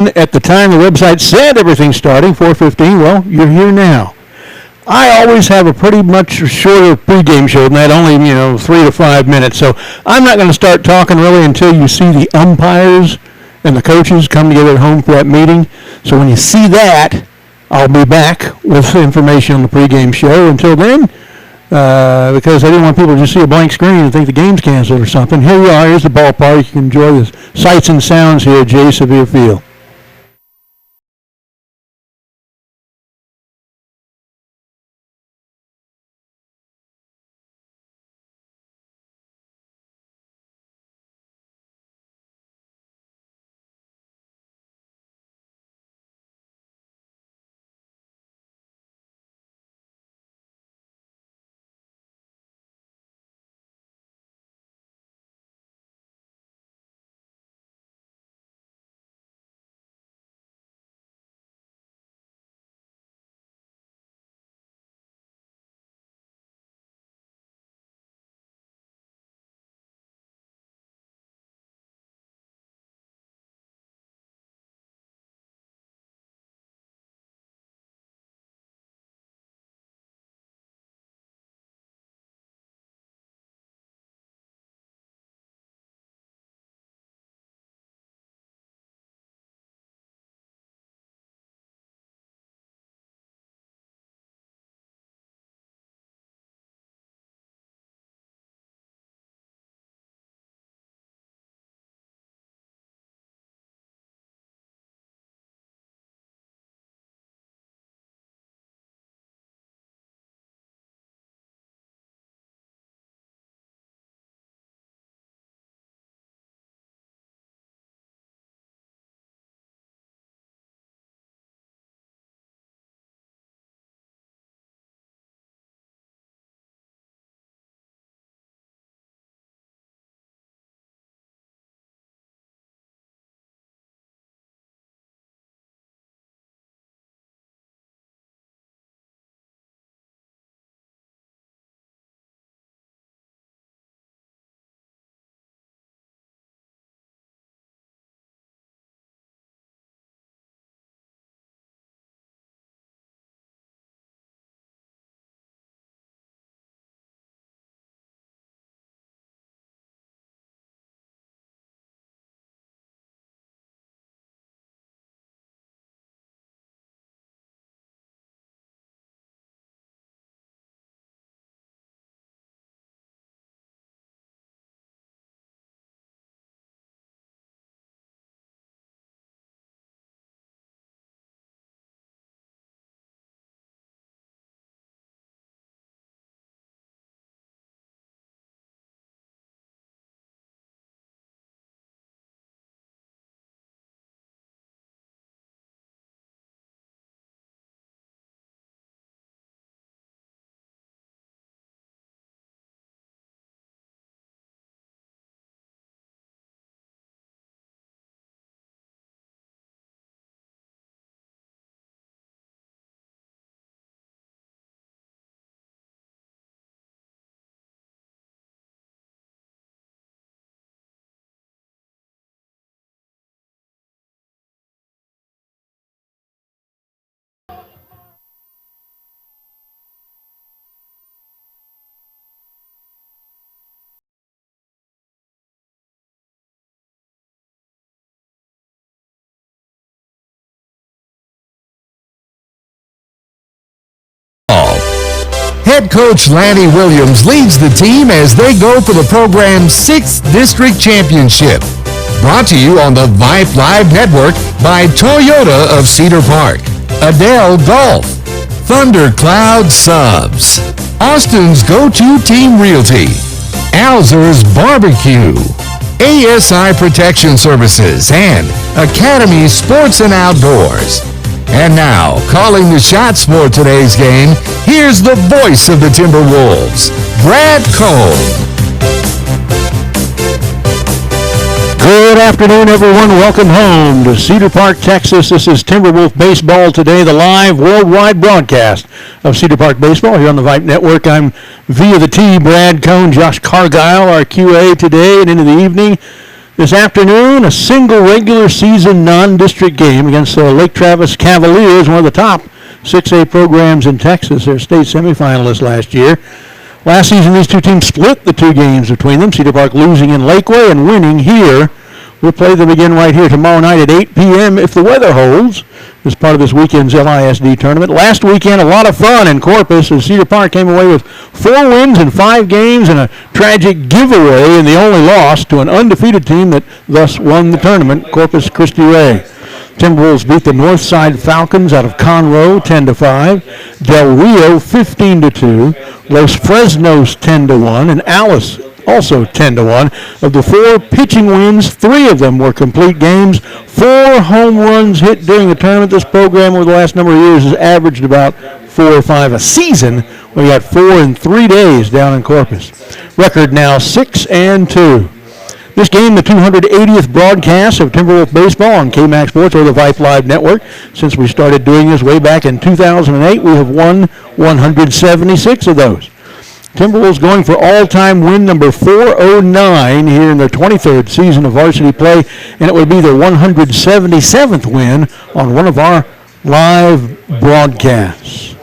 at the time the website said everything's starting, 4:15. Well, you're here now. I always have a pretty much shorter pregame show than that, only 3 to 5 minutes. So I'm not going to start talking really until you see the umpires and the coaches come together at home for that meeting. So when you see that, I'll be back with information on the pregame show. Until then, because I didn't want people to just see a blank screen and think the game's canceled or something. Here we are. Here's the ballpark. You can enjoy the sights and sounds here at J. Severe Field. Head coach Lanny Williams leads the team as they go for the program's 6th district championship. Brought to you on the Vype Live Network by Toyota of Cedar Park, Adele Golf, Thundercloud Subs, Austin's go-to team realty, Alzer's Barbecue, ASI Protection Services, and Academy Sports and Outdoors. And now, calling the shots for today's game, here's the voice of the Timberwolves, Brad Cone. Good afternoon, everyone. Welcome home to Cedar Park, Texas. This is Timberwolf Baseball Today, the live worldwide broadcast of Cedar Park Baseball here on the Vype Network. I'm via the T, Brad Cone, Josh Cargile, our QA today and into the evening. This afternoon, a single regular season non-district game against the Lake Travis Cavaliers, one of the top 6A programs in Texas. They're state semifinalists last year. Last season, these two teams split the two games between them. Cedar Park losing in Lakeway and winning here. We'll play them again right here tomorrow night at 8 p.m. if the weather holds, as part of this weekend's LISD tournament. Last weekend, a lot of fun in Corpus as Cedar Park came away with 4 wins in 5 games and a tragic giveaway in the only loss to an undefeated team that thus won the tournament, Corpus Christi Ray. Timberwolves beat the Northside Falcons out of Conroe 10-5, Del Rio 15-2, Los Fresnos 10-1, and Alice also 10-1. Of the 4 pitching wins, 3 of them were complete games. 4 home runs hit during the tournament. This program over the last number of years has averaged about 4 or 5 a season. We got 4 in 3 days down in Corpus. Record now 6-2. This game, the 280th broadcast of Timberwolf baseball on KMAX Sports or the Vype Live Network. Since we started doing this way back in 2008, we have won 176 of those. Timberwolves going for all-time win number 409 here in their 23rd season of varsity play, and it would be their 177th win on one of our live broadcasts.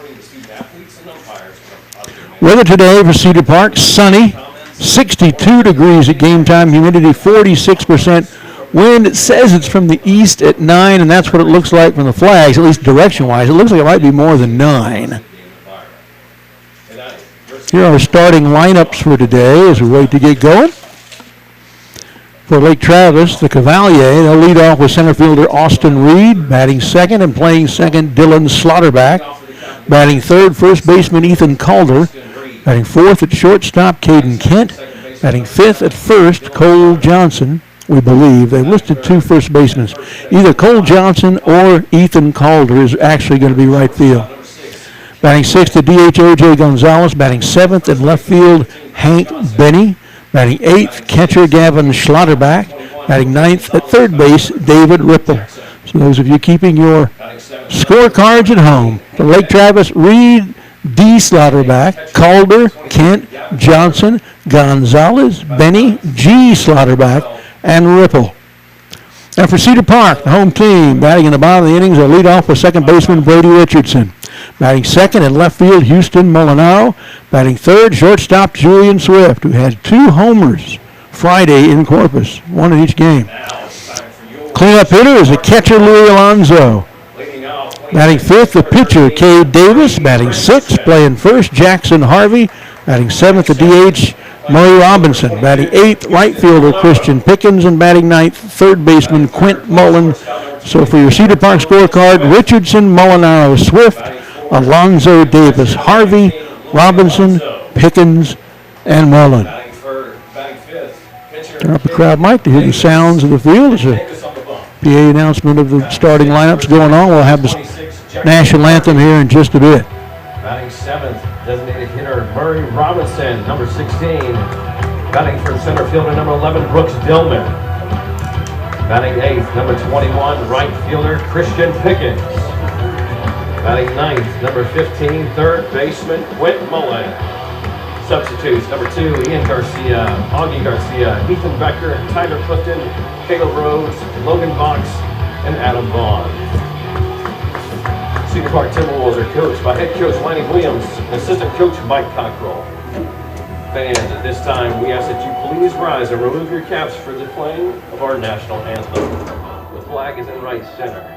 Weather today for Cedar Park, sunny, 62 degrees at game time, humidity 46%. Wind, it says it's from the east at 9, and that's what it looks like from the flags, at least direction-wise. It looks like it might be more than 9. Here are our starting lineups for today as we wait to get going. For Lake Travis, the Cavalier, they'll lead off with center fielder Austin Reed, batting second, and playing second, Dylan Slaughterback. Batting third, first baseman Ethan Calder. Batting fourth at shortstop, Caden Kent. Batting fifth at first, Cole Johnson, we believe. They listed 2 first basemen. Either Cole Johnson or Ethan Calder is actually going to be right field. Batting sixth at DH, O.J. Gonzalez. Batting seventh at left field, Hank Benny. Batting eighth, catcher Gavin Schlotterback. Batting ninth at third base, David Ripple. So those of you keeping your scorecards at home, for Lake Travis, Reed, D. Slaughterback, Calder, Kent, Johnson, Gonzalez, Benny, G. Slaughterback, and Ripple. And for Cedar Park, the home team, batting in the bottom of the innings, they'll lead off with second baseman Brady Richardson. Batting second in left field, Houston Molinaro. Batting third, shortstop Julian Swift, who had 2 homers Friday in Corpus, 1 in each game. Cleanup hitter is the catcher Louis Alonzo. Batting fifth, the pitcher Cade Davis. Batting sixth, playing first, Jackson Harvey. Batting seventh, the DH Murray Robinson. Batting eighth, right fielder Christian Pickens. And batting ninth, third baseman Quint Mullen. So for your Cedar Park scorecard, Richardson, Molinaro, Swift, Alonzo, Davis, Harvey, Robinson, Pickens, and Mullen. Turn up the crowd mic to hear the sounds of the field. There's a PA announcement of the starting lineups going on. We'll have the national anthem here in just a bit. Batting seventh, designated hitter Murray Robinson, number 16. Batting for center fielder number 11, Brooks Dillman. Batting eighth, number 21, right fielder Christian Pickens. Batting ninth, number 15, third baseman Quint Mullen. Substitutes, number 2, Ian Garcia, Augie Garcia, Ethan Becker, Tyler Clifton, Caleb Rhodes, Logan Box, and Adam Vaughn. Cedar Park Timberwolves are coached by head coach Lanny Williams, assistant coach Mike Cockrell. Fans, at this time, we ask that you please rise and remove your caps for the playing of our national anthem. The flag is in right center.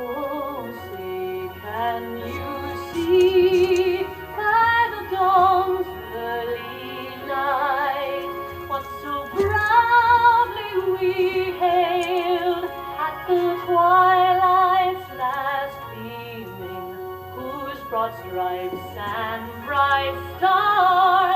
Oh, say, can you see by the dawn's early light what so proudly we hailed at the twilight's last gleaming, whose broad stripes and bright stars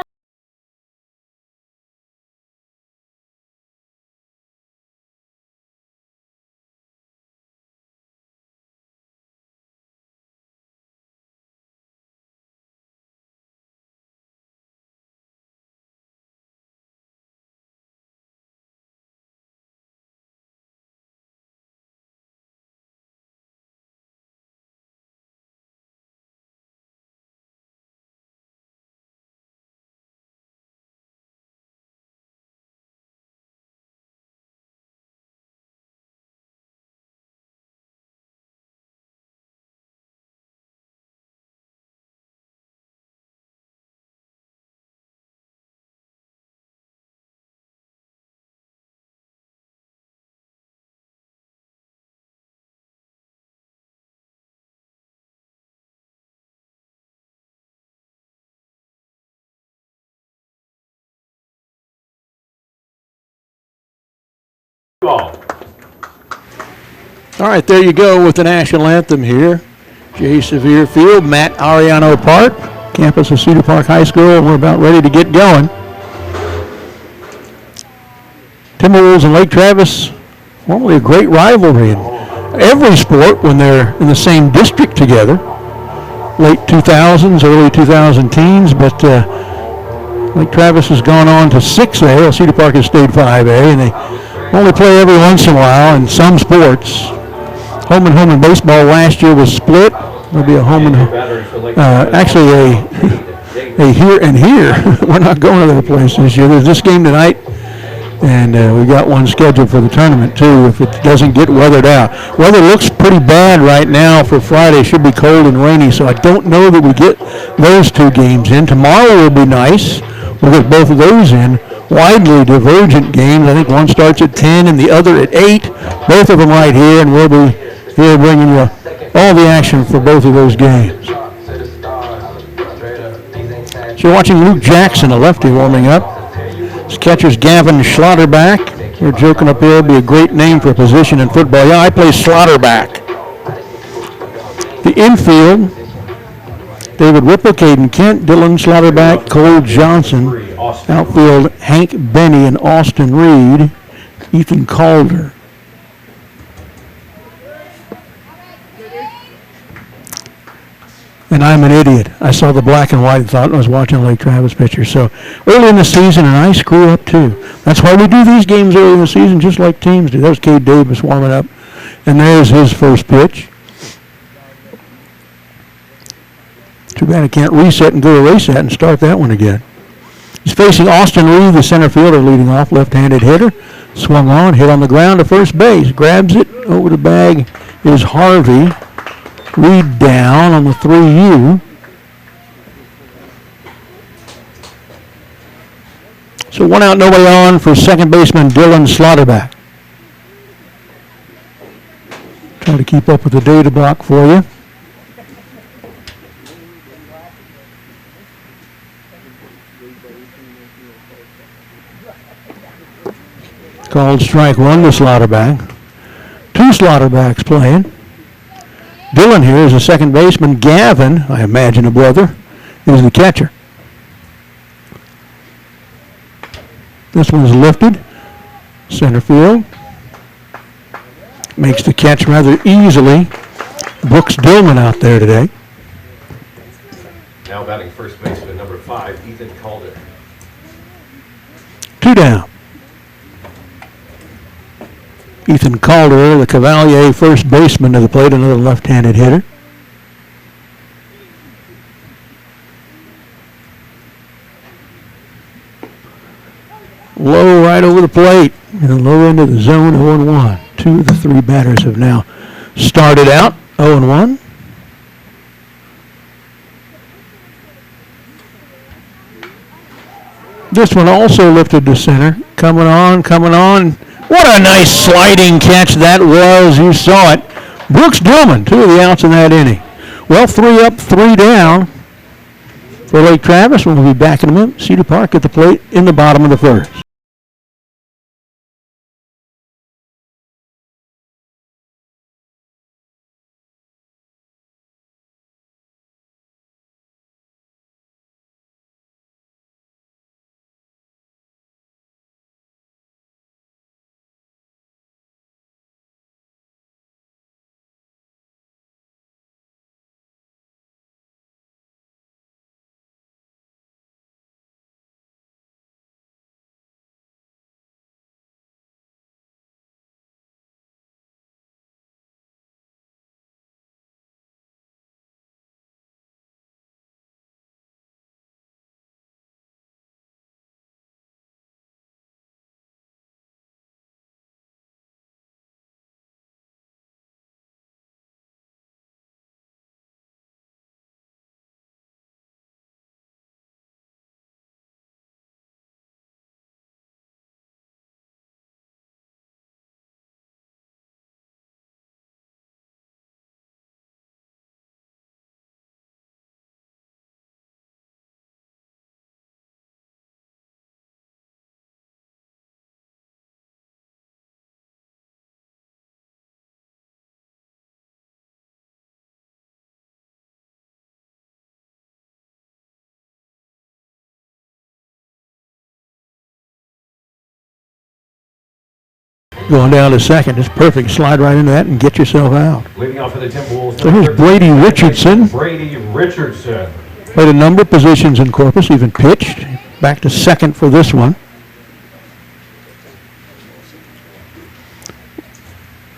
Ball. All right, there you go with the national anthem here. J. Sevier Field, Matt Ariano Park, campus of Cedar Park High School, and we're about ready to get going. Timberwolves and Lake Travis, formerly a great rivalry in every sport when they're in the same district together. Late 2000s, early 2000 teens, but Lake Travis has gone on to 6A, while Cedar Park has stayed 5A, and they only play every once in a while in some sports. Home and baseball last year was split. There'll be a home and actually a here and here. We're not going to their place this year. There's this game tonight, and we got one scheduled for the tournament too. If it doesn't get weathered out, weather looks pretty bad right now for Friday. It should be cold and rainy, so I don't know that we get those two games in. Tomorrow will be nice. We'll get both of those in. Widely divergent games. I think one starts at 10 and the other at 8. Both of them right here, and we'll be here bringing you all the action for both of those games. So you're watching Luke Jackson, a lefty, warming up. His catcher's Gavin Schlotterback. We're joking up here, it'd be a great name for a position in football. Yeah, I play Schlotterback. The infield, David Whipple, Caden Kent, Dylan Schlotterback, Cole Johnson. Outfield, Hank Benny and Austin Reed, Ethan Calder. And I'm an idiot. I saw the black and white and thought I was watching a Lake Travis pitcher. So early in the season, and I screw up too. That's why we do these games early in the season, just like teams do. That was Cade Davis warming up. And there's his first pitch. Too bad I can't reset and go erase that and start that one again. He's facing Austin Reed, the center fielder, leading off, left-handed hitter. Swung on, hit on the ground to first base. Grabs it, over the bag is Harvey. Reed down on the 3U. So 1 out, nobody on for second baseman Dylan Schlotterback. Try to keep up with the data block for you. Called strike one to Schlotterback. Two Schlotterbacks playing. Dylan here is the second baseman. Gavin, I imagine a brother, is the catcher. This one's lifted. Center field. Makes the catch rather easily. Brooks Dillman out there today. Now batting first baseman number 5, Ethan Calder. 2 down. Ethan Calder, the Cavalier first baseman to the plate, another left-handed hitter. Low right over the plate, in the low end of the zone, 0-1. 2 of the 3 batters have now started out, 0-1. This one also lifted to center, coming on. What a nice sliding catch that was. You saw it. Brooks Dillman, 2 of the outs in that inning. Well, 3 up, 3 down for Lake Travis. We'll be back in a minute. Cedar Park at the plate in the bottom of the first. going down to second. It's perfect. Slide right into that and get yourself out. Leading off for the Timberwolves. So here's Brady Richardson. Brady Richardson. Played a number of positions in Corpus, even pitched. Back to second for this one.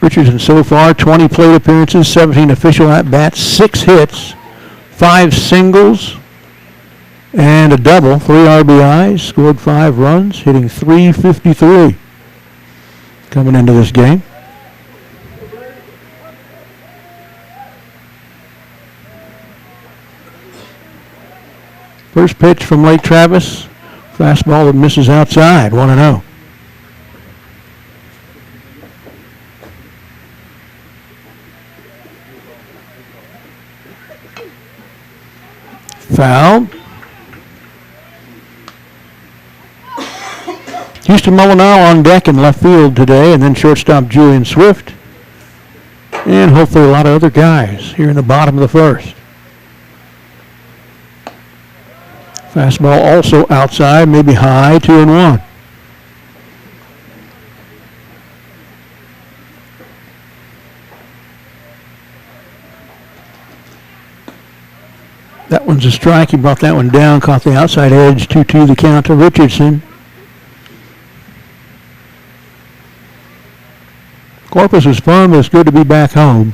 Richardson so far, 20 plate appearances, 17 official at-bats, 6 hits, 5 singles, and a double, 3 RBIs, scored 5 runs, hitting .353 coming into this game. First pitch from Lake Travis, fastball that misses outside, 1-0. Foul. Houston Molinaro on deck in left field today, and then shortstop Julian Swift. And hopefully a lot of other guys here in the bottom of the first. Fastball also outside, maybe high, 2-1. That one's a strike. He brought that one down, caught the outside edge, 2-2 the count to Richardson. Corpus was fun, but it's good to be back home.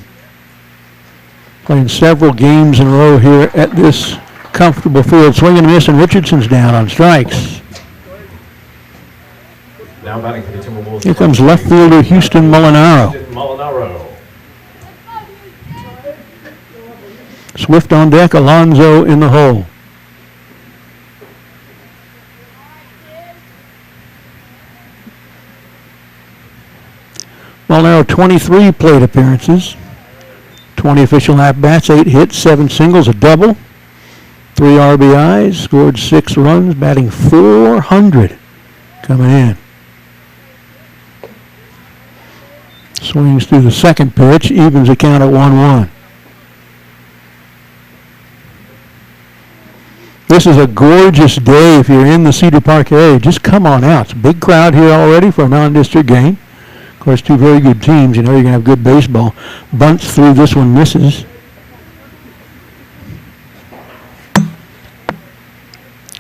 Playing several games in a row here at this comfortable field. Swing and miss, and Richardson's down on strikes. Now batting for the Timberwolves. Here comes left fielder Houston Molinaro. Molinaro. Swift on deck, Alonso in the hole. Molinaro 23 plate appearances, 20 official at-bats, 8 hits, 7 singles, a double, 3 RBIs, scored 6 runs, batting .400 coming in. Swings through the second pitch, evens the count at 1-1. This is a gorgeous day if you're in the Cedar Park area. Just come on out. It's a big crowd here already for a non-district game. Of course, 2 very good teams. You know you're going to have good baseball. Bunts through, this one misses.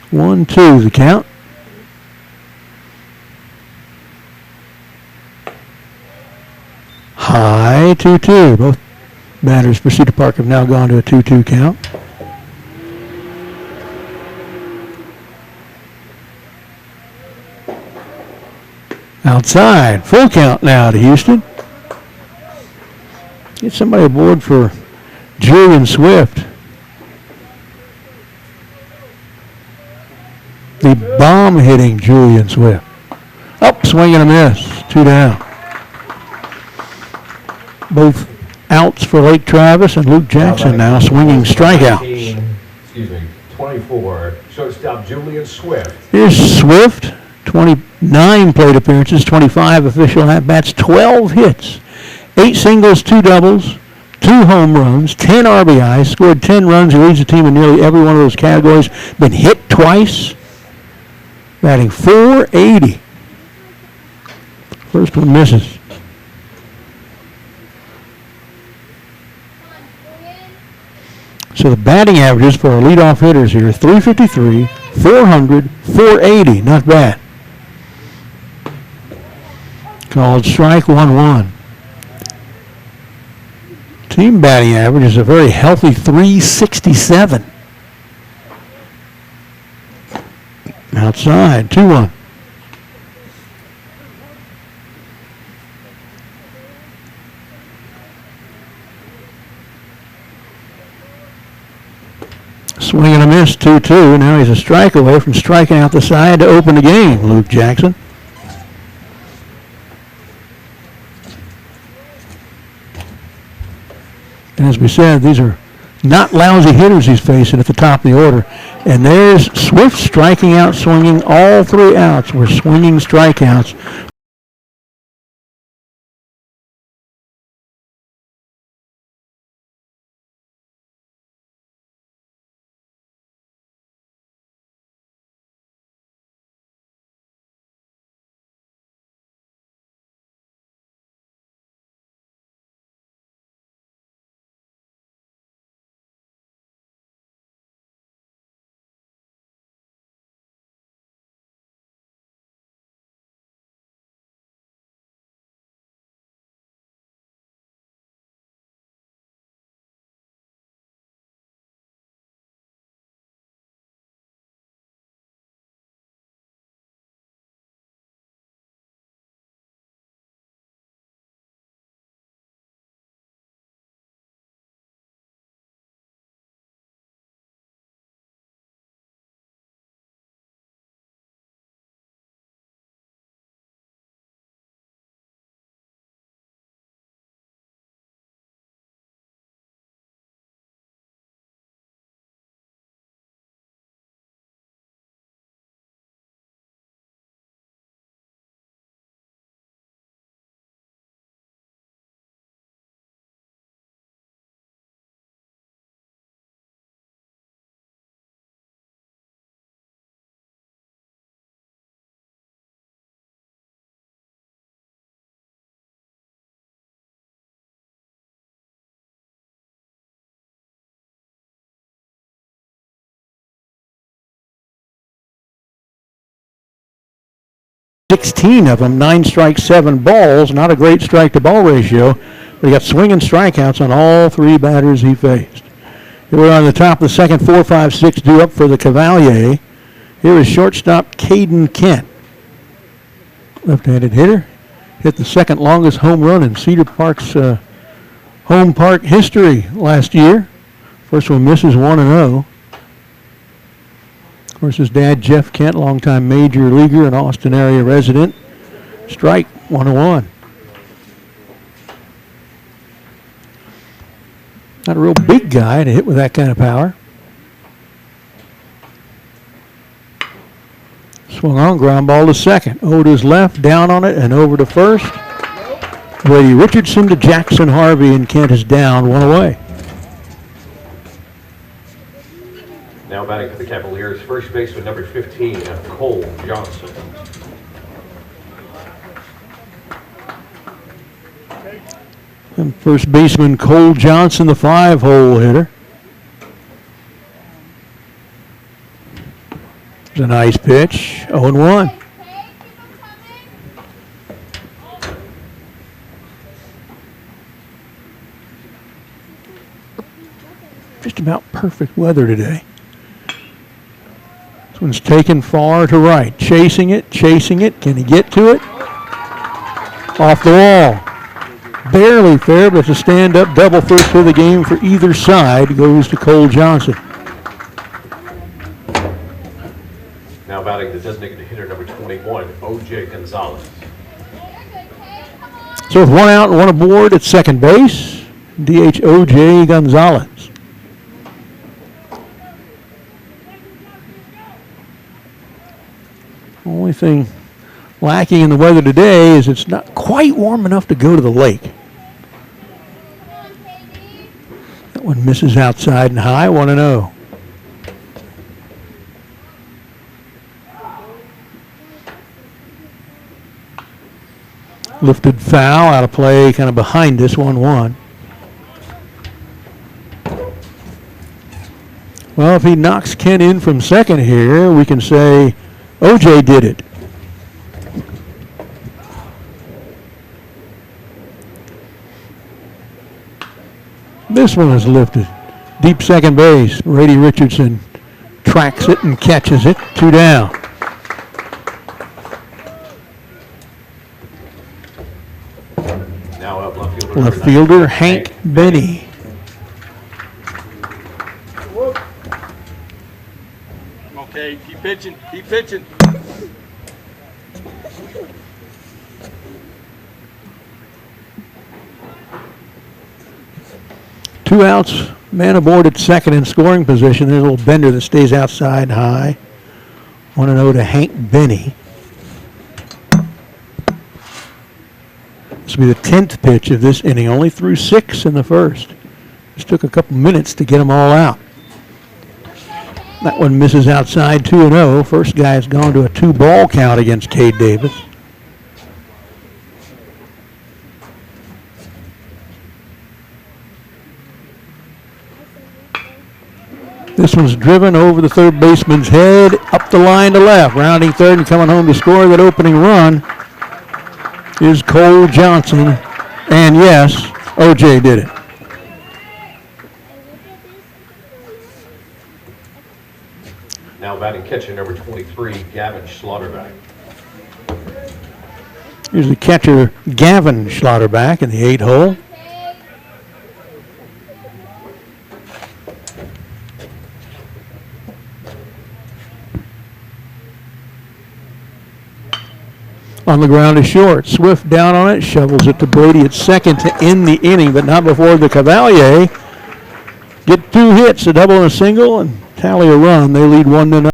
One, two, the count. High, 2-2. Both batters for Cedar Park have now gone to a 2-2 count. Outside, full count now to Houston. Get somebody aboard for Julian Swift. The bomb-hitting Julian Swift. Up, swing and a miss, 2 down. Both outs for Lake Travis and Luke Jackson now swinging strikeouts. 24, shortstop Julian Swift. Here's Swift. 29 plate appearances, 25 official at-bats, 12 hits, 8 singles, 2 doubles, 2 home runs, 10 RBIs, scored 10 runs. He leads the team in nearly every one of those categories. Been hit twice, batting .480. First one misses. So the batting averages for our leadoff hitters here, .353, .400, .480. Not bad. Called strike, 1-1. Team batting average is a very healthy .367. Outside, 2-1. Swing and a miss, 2-2. Now he's a strike away from striking out the side to open the game, Luke Jackson. And as we said, these are not lousy hitters he's facing at the top of the order. And there's Swift striking out, swinging. All 3 outs were swinging strikeouts. 16 of them, 9 strikes, 7 balls. Not a great strike-to-ball ratio, but he got swinging strikeouts on all 3 batters he faced. Here we're on the top of the second, 4, 5, 6 due up for the Cavalier. Here is shortstop Caden Kent. Left-handed hitter. Hit the second longest home run in Cedar Park's home park history last year. First one misses 1-0. Of course, his dad, Jeff Kent, longtime major leaguer and Austin area resident. Strike, 1-1. Not a real big guy to hit with that kind of power. Swung on, ground ball to second. O to his left, down on it, and over to first. Brady Richardson to Jackson Harvey, and Kent is down, 1 away. Now batting for the Cavaliers, first baseman number 15, Cole Johnson. And first baseman Cole Johnson, the 5-hole hitter. It's a nice pitch, 0-1. Just about perfect weather today. This one's taken far to right. Chasing it. Can he get to it? Off the wall. Barely fair, but it's a stand-up double first for the game for either side. Goes to Cole Johnson. Now batting the designated hitter number 21, O.J. Gonzalez. So with 1 out and 1 aboard at second base, DH O.J. Gonzalez. Only thing lacking in the weather today is it's not quite warm enough to go to the lake. That one misses outside and high, 1-0. Lifted foul, out of play, kind of behind us, 1-1. Well, if he knocks Ken in from second here, we can say OJ did it. This one is lifted. Deep second base. Brady Richardson tracks it and catches it. 2 down. Now up left fielder. Left fielder Hank Benny. Okay, keep pitching, keep pitching. Two outs, man aboard at second in scoring position. There's a little bender that stays outside high. 1-0 to Hank Benny. This will be the 10th pitch of this inning. Only threw 6 in the first. Just took a couple minutes to get them all out. That one misses outside, 2-0. First guy's gone to a 2-ball count against Cade Davis. This one's driven over the third baseman's head, up the line to left. Rounding third and coming home to score that opening run is Cole Johnson. And yes, OJ did it. Now batting catcher number 23, Gavin Schlotterbeck. Here's the catcher, Gavin Schlotterbeck, in the 8-hole. On the ground is short. Swift down on it, shovels it to Brady at second to end the inning, but not before the Cavalier get 2 hits, a double and a single, and tally a run. They lead 1-0.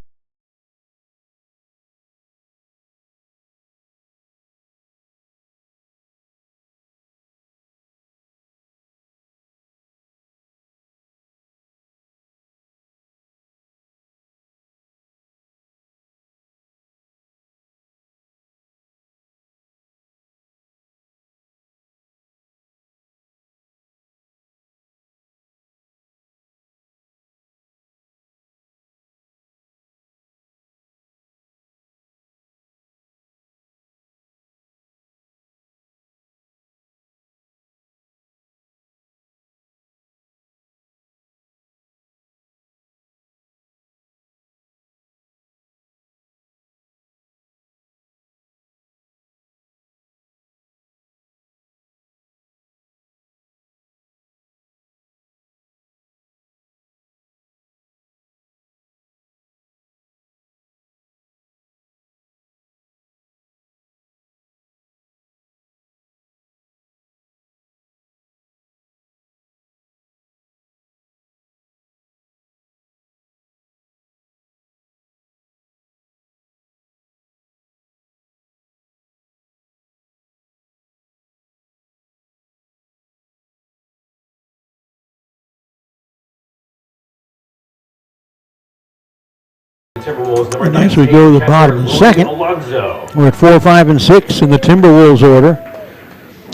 Timberwolves, number And as 19, we go to the catcher bottom of the Louis second, Alonzo. we're at 4, 5, and 6 in the Timberwolves order.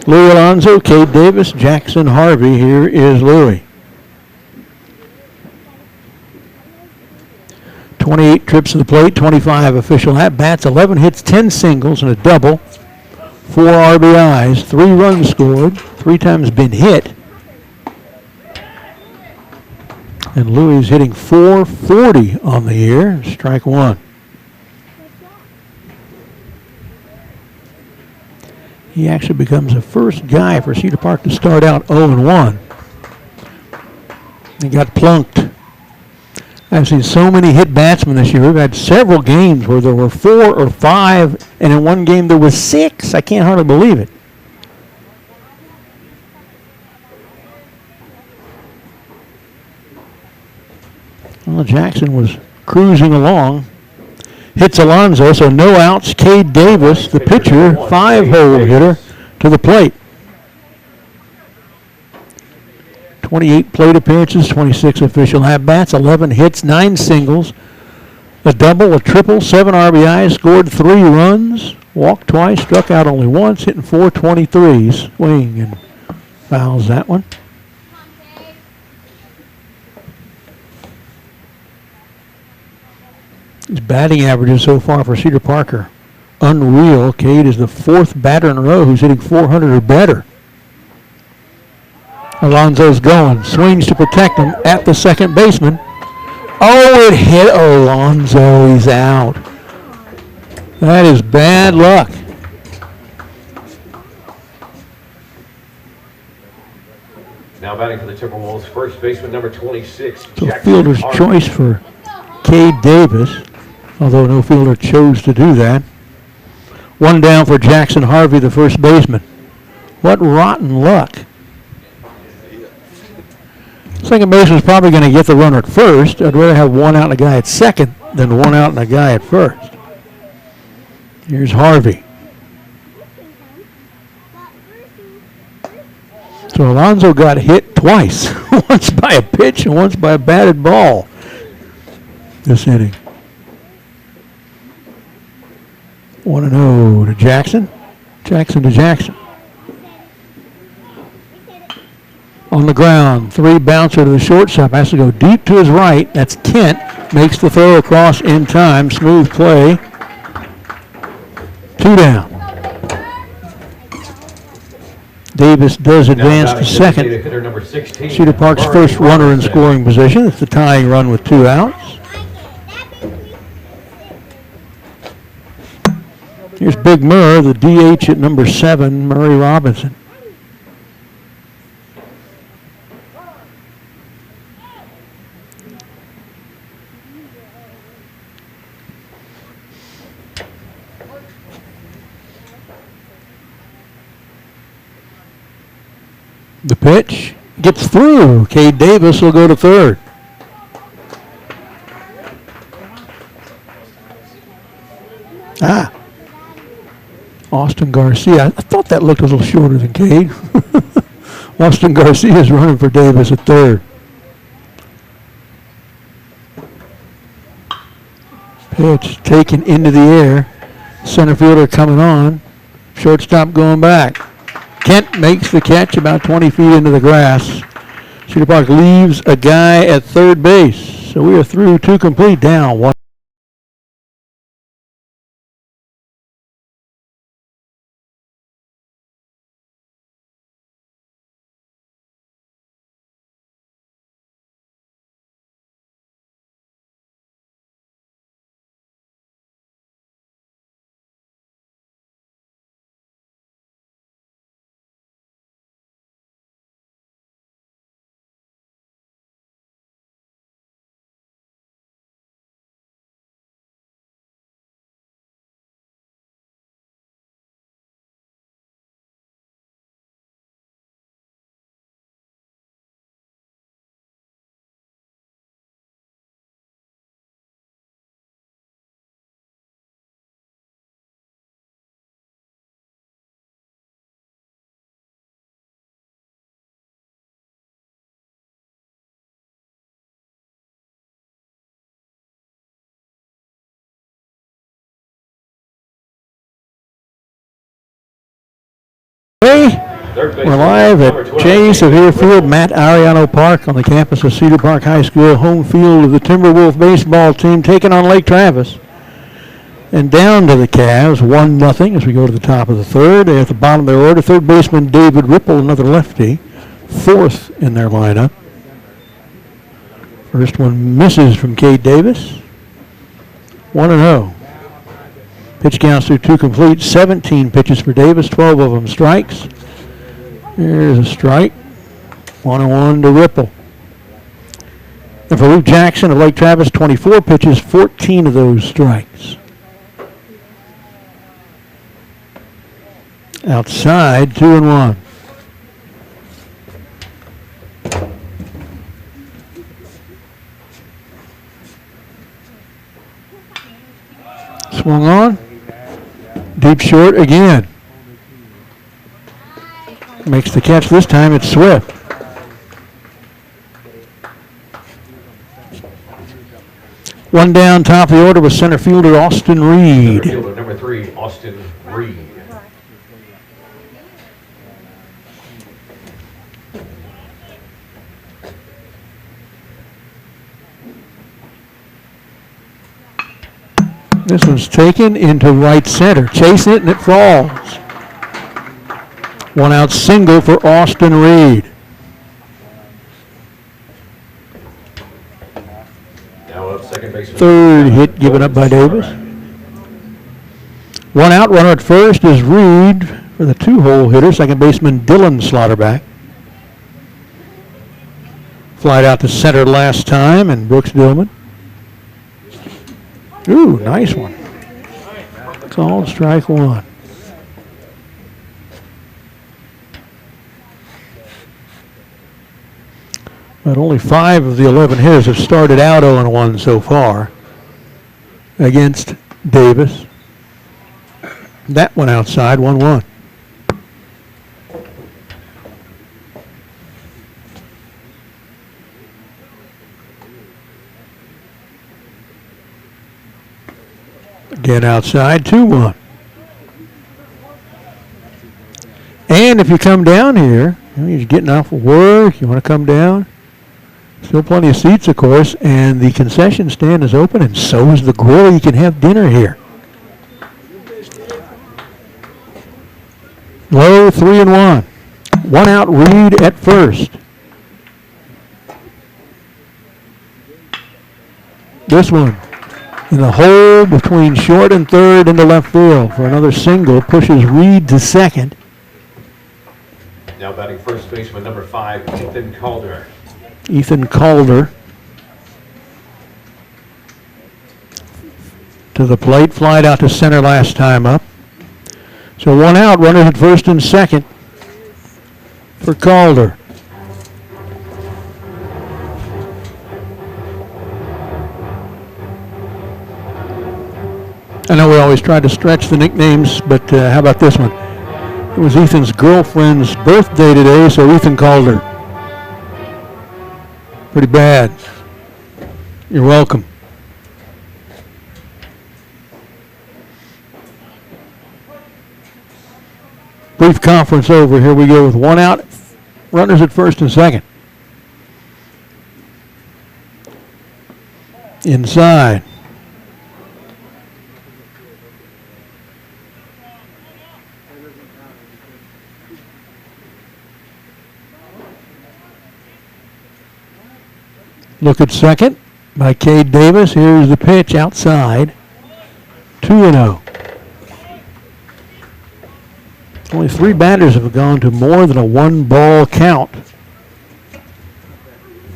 Louis Alonzo, Cade Davis, Jackson Harvey. Here is Louis. 28 trips to the plate, 25 official at-bats, 11 hits, 10 singles, and a double. 4 RBIs, 3 runs scored, 3 times been hit. And Louis is hitting .440 on the year. Strike one. He actually becomes the first guy for Cedar Park to start out 0-1. He got plunked. I've seen so many hit batsmen this year. We've had several games where there were 4 or 5, and in one game there was 6. I can't hardly believe it. Well, Jackson was cruising along. Hits Alonzo, so no outs. Cade Davis, the pitcher, 5-hole hitter to the plate. 28 plate appearances, 26 official at-bats, 11 hits, 9 singles, a double, a triple, 7 RBIs, scored 3 runs, walked twice, struck out only once, hitting .423. Swing and fouls that one. His batting averages so far for Cedar Park are unreal. Cade is the 4th batter in a row who's hitting .400 or better. Alonzo's going. Swings to protect him at the second baseman. Oh, it hit Alonzo. He's out. That is bad luck. Now batting for the Timberwolves, first baseman number 26. So Jackson fielder's Harvey. choice for Cade Davis, although no fielder chose to do that. 1 down for Jackson Harvey, the first baseman. What rotten luck. Second baseman's probably going to get the runner at first. I'd rather have 1 out and a guy at second than 1 out and a guy at first. Here's Harvey. So Alonzo got hit twice, once by a pitch and once by a batted ball this inning. 1-0 to Jackson. Jackson to Jackson. On the ground, 3 bouncer to the shortstop. Has to go deep to his right. That's Kent. Makes the throw across in time. Smooth play. 2 down. Davis does advance to second. Hitter number 16. Cedar Park's Murray first runner in Robinson. scoring position. It's the tying run with 2 outs. Here's Big Murr, the DH at number 7, Murray Robinson. The pitch gets through. Cade Davis will go to third. Austin Garcia. I thought that looked a little shorter than Cade. Austin Garcia is running for Davis at third. Pitch taken into the air. Center fielder coming on. Shortstop going back. Kent makes the catch about 20 feet into the grass. Cedar Park leaves a guy at third base. So we are through 2 complete, down 1. Third base. We're live at Chase of Airfield, Matt Ariano Park on the campus of Cedar Park High School, home field of the Timberwolves baseball team taking on Lake Travis. And down to the Cavs, 1-0 as we go to the top of the third. At the bottom of their order, third baseman David Ripple, another lefty, fourth in their lineup. First one misses from Cade Davis. 1-0. Pitch counts through 2 complete, 17 pitches for Davis, 12 of them strikes. Here's a strike. 1-1 to Ripple. And for Luke Jackson of Lake Travis, 24 pitches, 14 of those strikes. Outside, 2-1. Swung on. Deep short again. Makes the catch this time. It's Swift. One down, top of the order was center fielder Austin Reed. Center fielder number 3, Austin Reed. This one's taken into right center. Chase it and it falls. One out single for Austin Reed. Now up second baseman. Third hit given up by Davis. One out, runner at first is Reed for the 2-hole hitter, second baseman Dylan Slaughterback. Flied out to center last time, and Brooks Dillman. Ooh, nice one. Called strike one. But only 5 of the 11 hitters have started out 0-1 so far against Davis. That one outside, 1-1. Again outside, 2-1. And if you come down here, you're getting off of work, you want to come down, still plenty of seats, of course, and the concession stand is open, and so is the grill. You can have dinner here. Low, 3-1. One out, Reed at first. This one in the hole between short and third into left field for another single, pushes Reed to second. Now batting first baseman number 5, Ethan Calder. Ethan Calder to the plate, flied out to center last time up. So one out, runners at first and second for Calder. I know we always try to stretch the nicknames, but how about this one? It was Ethan's girlfriend's birthday today, so Ethan Calder. Pretty bad. You're welcome. Brief conference over. Here we go with one out. Runners at first and second. Inside. Look at second by Cade Davis. Here's the pitch outside. 2-0. Only 3 batters have gone to more than a 1-ball count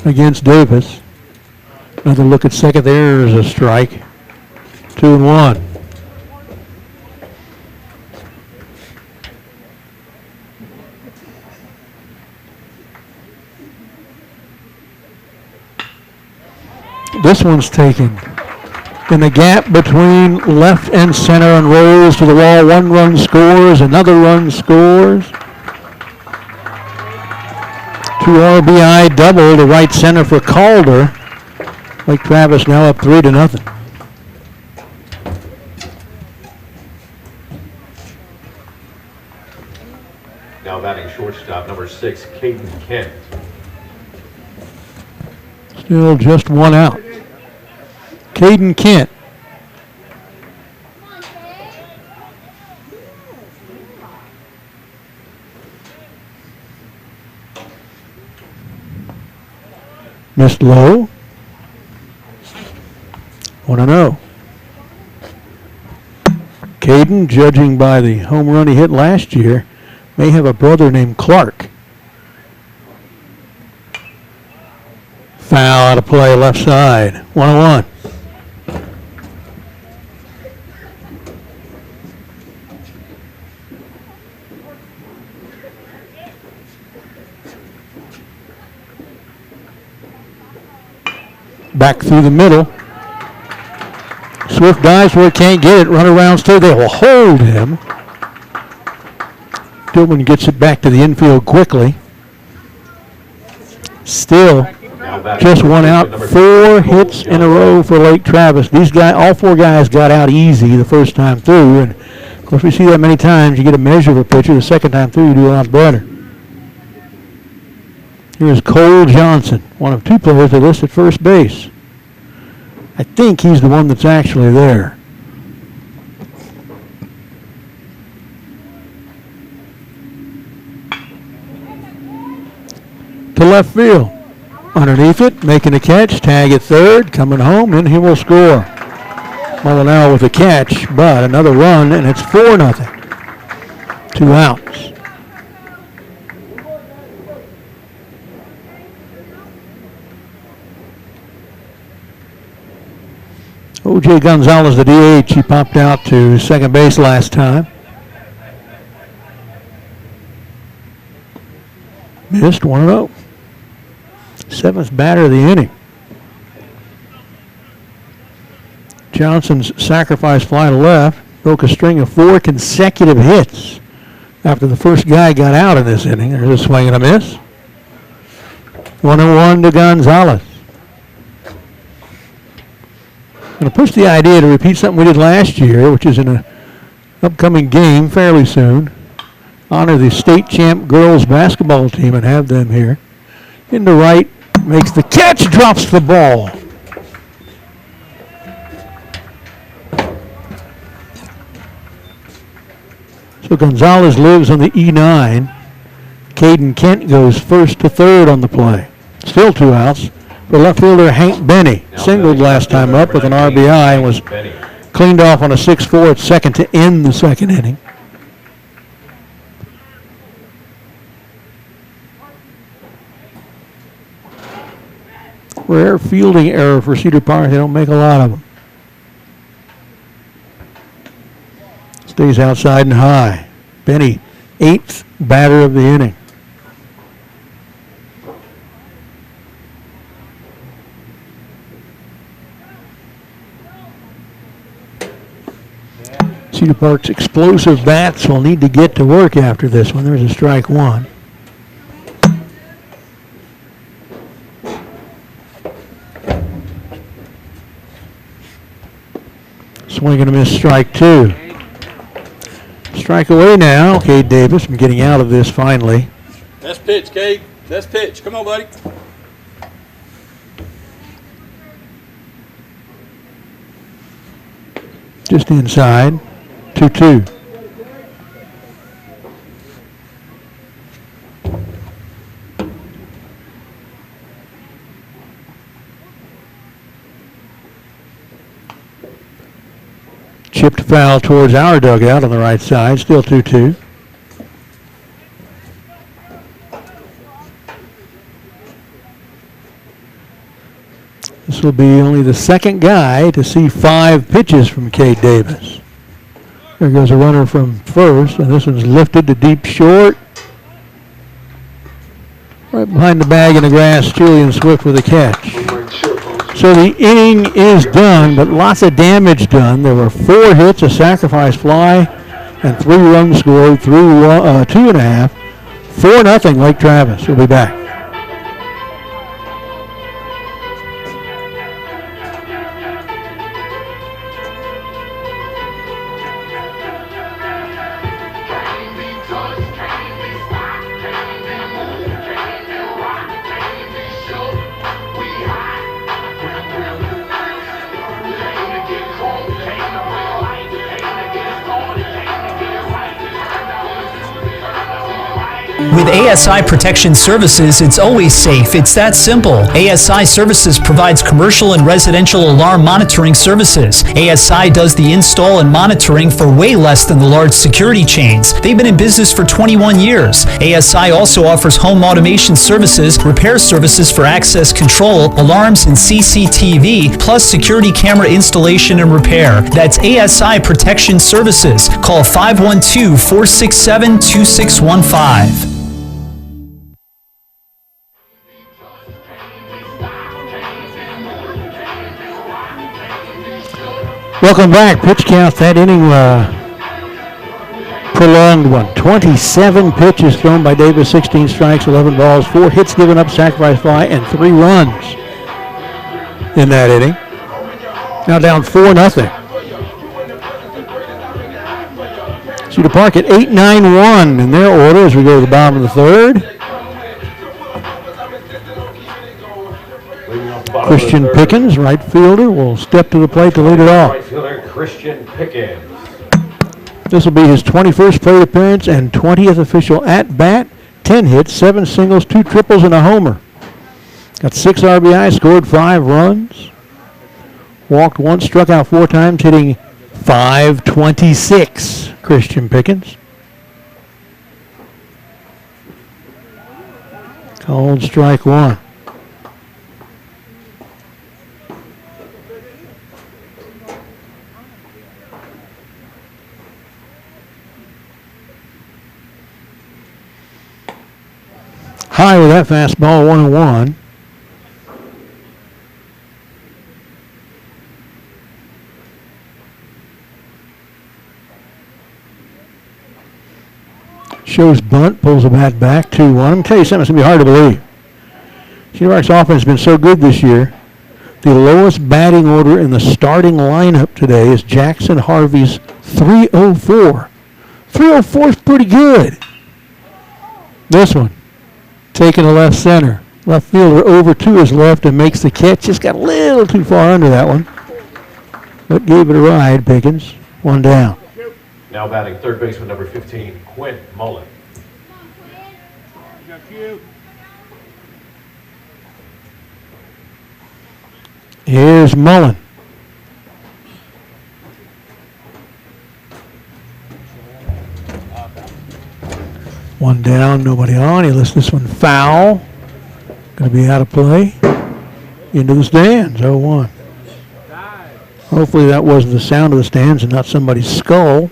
against Davis. Another look at second. There's a strike. 2-1. This one's taken in the gap between left and center and rolls to the wall. 1 run scores, another run scores. 2 RBI double to right center for Calder. Lake Travis now up 3-0. Now batting shortstop, number 6, Caden Kent. Still just one out. Caden Kent. Missed low. 1-0. Caden, judging by the home run he hit last year, may have a brother named Clark. Foul out of play, left side. 1-1. Back through the middle. Swift dives where he can't get it. Runner rounds third. They will hold him. Dillman gets it back to the infield quickly. Still just one out. 4 hits in a row for Lake Travis. These guys, all 4 guys got out easy the first time through. And of course, we see that many times. You get a measure of a pitcher. The second time through, you do a lot better. Here's Cole Johnson, one of 2 players that list at first base. I think he's the one that's actually there. To left field. Underneath it, making a catch, tag at third, coming home, and he will score. Molinaro with a catch, but another run, and it's 4-0. 2 outs. O.J. Gonzalez, the DH, he popped out to second base last time. Missed 1-0. 7th batter of the inning. Johnson's sacrifice fly to left broke a string of 4 consecutive hits after the first guy got out in this inning. There's a swing and a miss. 1-1 to Gonzalez. I'm going to push the idea to repeat something we did last year, which is in an upcoming game fairly soon. Honor the state champ girls basketball team and have them here. Into right, makes the catch, drops the ball. So Gonzalez lives on the E9. Caden Kent goes first to third on the play. Still 2 outs. The left fielder Hank Benny singled last time up with an RBI and was cleaned off on a 6-4 at second to end the second inning. Rare fielding error for Cedar Park. They don't make a lot of them. Stays outside and high. Benny, 8th batter of the inning. Cedar Park's explosive bats will need to get to work after this one. There's a strike 1. Swing and a miss, strike 2. Strike away now, Cade Davis from getting out of this finally. That's pitch, Cade. That's pitch. Come on, buddy. Just inside. 2-2. Chipped foul towards our dugout on the right side. Still 2-2. This will be only the second guy to see 5 pitches from Cade Davis. There goes a runner from first, and this one's lifted to deep short. Right behind the bag in the grass, Julian Swift with a catch. So the inning is done, but lots of damage done. There were 4 hits, a sacrifice fly, and 3 runs scored through 2.5. 4-0 Lake Travis. We'll be back. With ASI Protection Services, it's always safe. It's that simple. ASI Services provides commercial and residential alarm monitoring services. ASI does the install and monitoring for way less than the large security chains. They've been in business for 21 years. ASI also offers home automation services, repair services for access control, alarms and CCTV, plus security camera installation and repair. That's ASI Protection Services. Call 512-467-2615. Welcome back. Pitch count that inning, prolonged one. 27 pitches thrown by Davis, 16 strikes, 11 balls, 4 hits given up, sacrifice fly, and 3 runs in that inning. Now down 4-0. Cedar Park at 8-9-1 in their order as we go to the bottom of the third. Christian Pickens, right fielder, will step to the plate to lead it off. Right fielder Christian Pickens. This will be his 21st plate appearance and 20th official at-bat. 10 hits, 7 singles, 2 triples, and a homer. Got 6 RBIs, scored 5 runs. Walked once, struck out 4 times, hitting .526, Christian Pickens. Called strike 1. High with that fastball, 1-1. Shows bunt, pulls the bat back, 2-1. I'm going to tell you something that's going to be hard to believe. Cedar Park's offense has been so good this year. The lowest batting order in the starting lineup today is Jackson Harvey's 304. 304 is pretty good. This one, taking to left center. Left fielder over to his left and makes the catch. Just got a little too far under that one. But gave it a ride, Pickens. 1 down. Now batting third baseman number 15, Quinn Mullen. Here's Mullen. One down, nobody on. He lets this one foul. Going to be out of play. Into the stands, 0-1. Hopefully that wasn't the sound of the stands and not somebody's skull.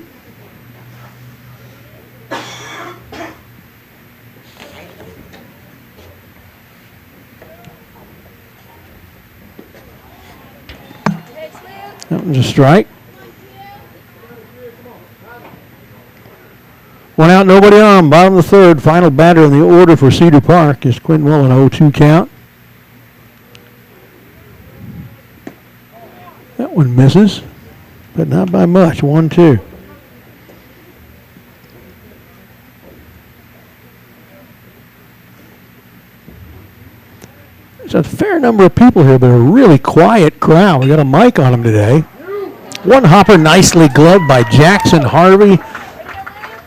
That was a strike. 1 out, nobody on. Bottom of the third. Final batter in the order for Cedar Park is Quinn Mullen, 0-2 count. That one misses, but not by much. 1-2. There's a fair number of people here, but a really quiet crowd. We got a mic on them today. One hopper nicely gloved by Jackson Harvey.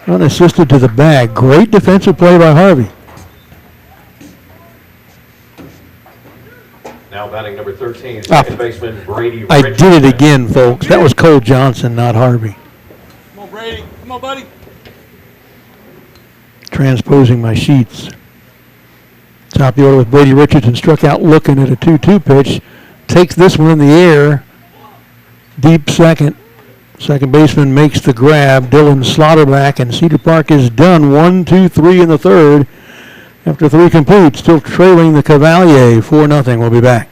Unassisted to the bag. Great defensive play by Harvey. Now batting number 13, second baseman Brady I Richardson. did it again, folks. That was Cole Johnson, not Harvey. Come on, Brady. Come on, buddy. Transposing my sheets. Top of the order with Brady Richardson, struck out looking at a 2-2 pitch. Takes this one in the air. Deep second. Second baseman makes the grab. Dylan Slaughterback, and Cedar Park is done. 1-2-3 in the third. After 3 complete, still trailing the Cavalier 4-0. We'll be back.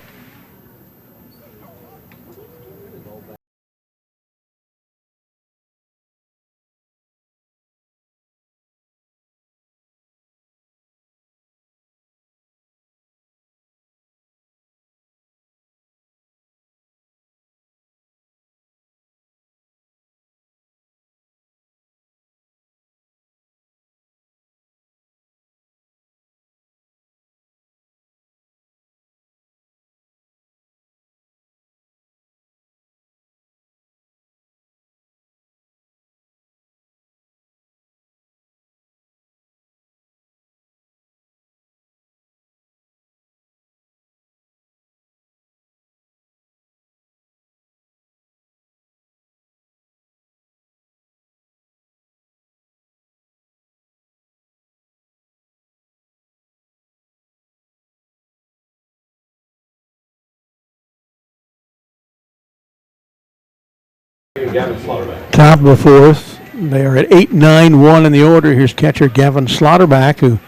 Gavin Slaughterback. Top of the fourth. They are at 8-9-1 in the order. Here's catcher Gavin Slaughterback, who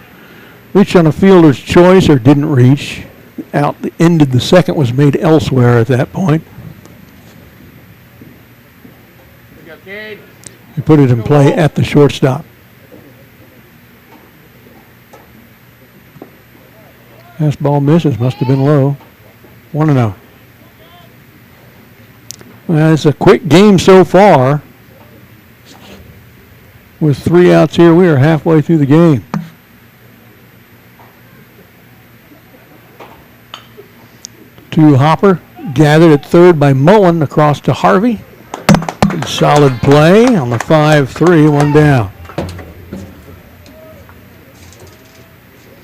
reached on a fielder's choice or didn't reach. Out the end of the second was made elsewhere at that point. He put it in play at the shortstop. Fastball misses, must have been low. 1-0. Well, it's a quick game so far. With 3 outs here, we are halfway through the game. To Hopper, gathered at third by Mullen, across to Harvey. Good solid play on the 5-3, 1 down.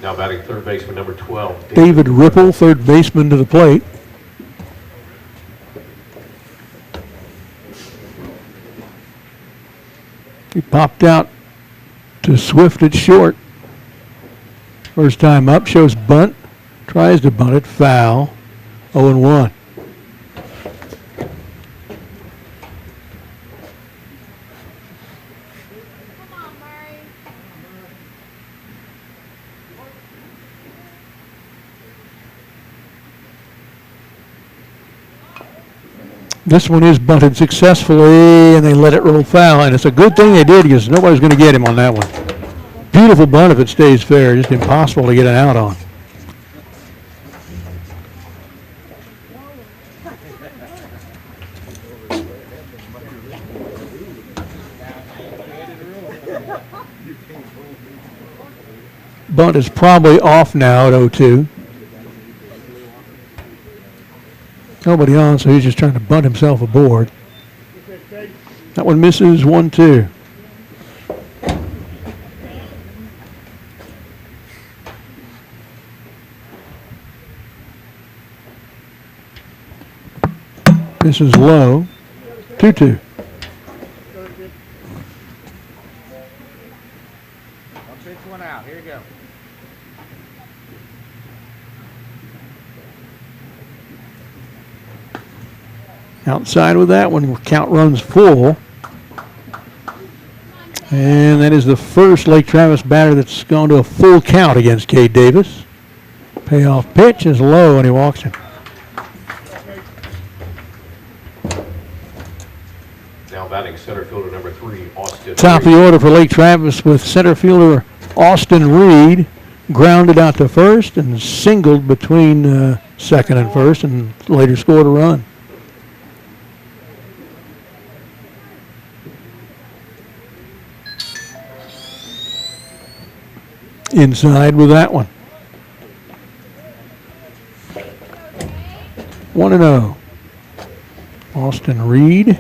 Now batting third baseman number 12. David Ripple, third baseman, to the plate. He popped out to Swift at short. First time up, shows bunt. Tries to bunt it, foul. 0-1. This one is bunted successfully, and they let it roll foul. And it's a good thing they did, because nobody's going to get him on that one. Beautiful bunt if it stays fair. Just impossible to get an out on. Bunt is probably off now at 0-2. Nobody on, so he's just trying to bunt himself aboard. That one misses, 1-2. This is low, 2-2. One out. Here you go. Outside with that one, count runs full. And that is the first Lake Travis batter that's gone to a full count against Cade Davis. Payoff pitch is low, and he walks him. Now batting center fielder number 3, Austin. Top of the order for Lake Travis with center fielder Austin Reed. Grounded out to first and singled between second and first, and later scored a run. Inside with that one. 1-0. Austin Reed.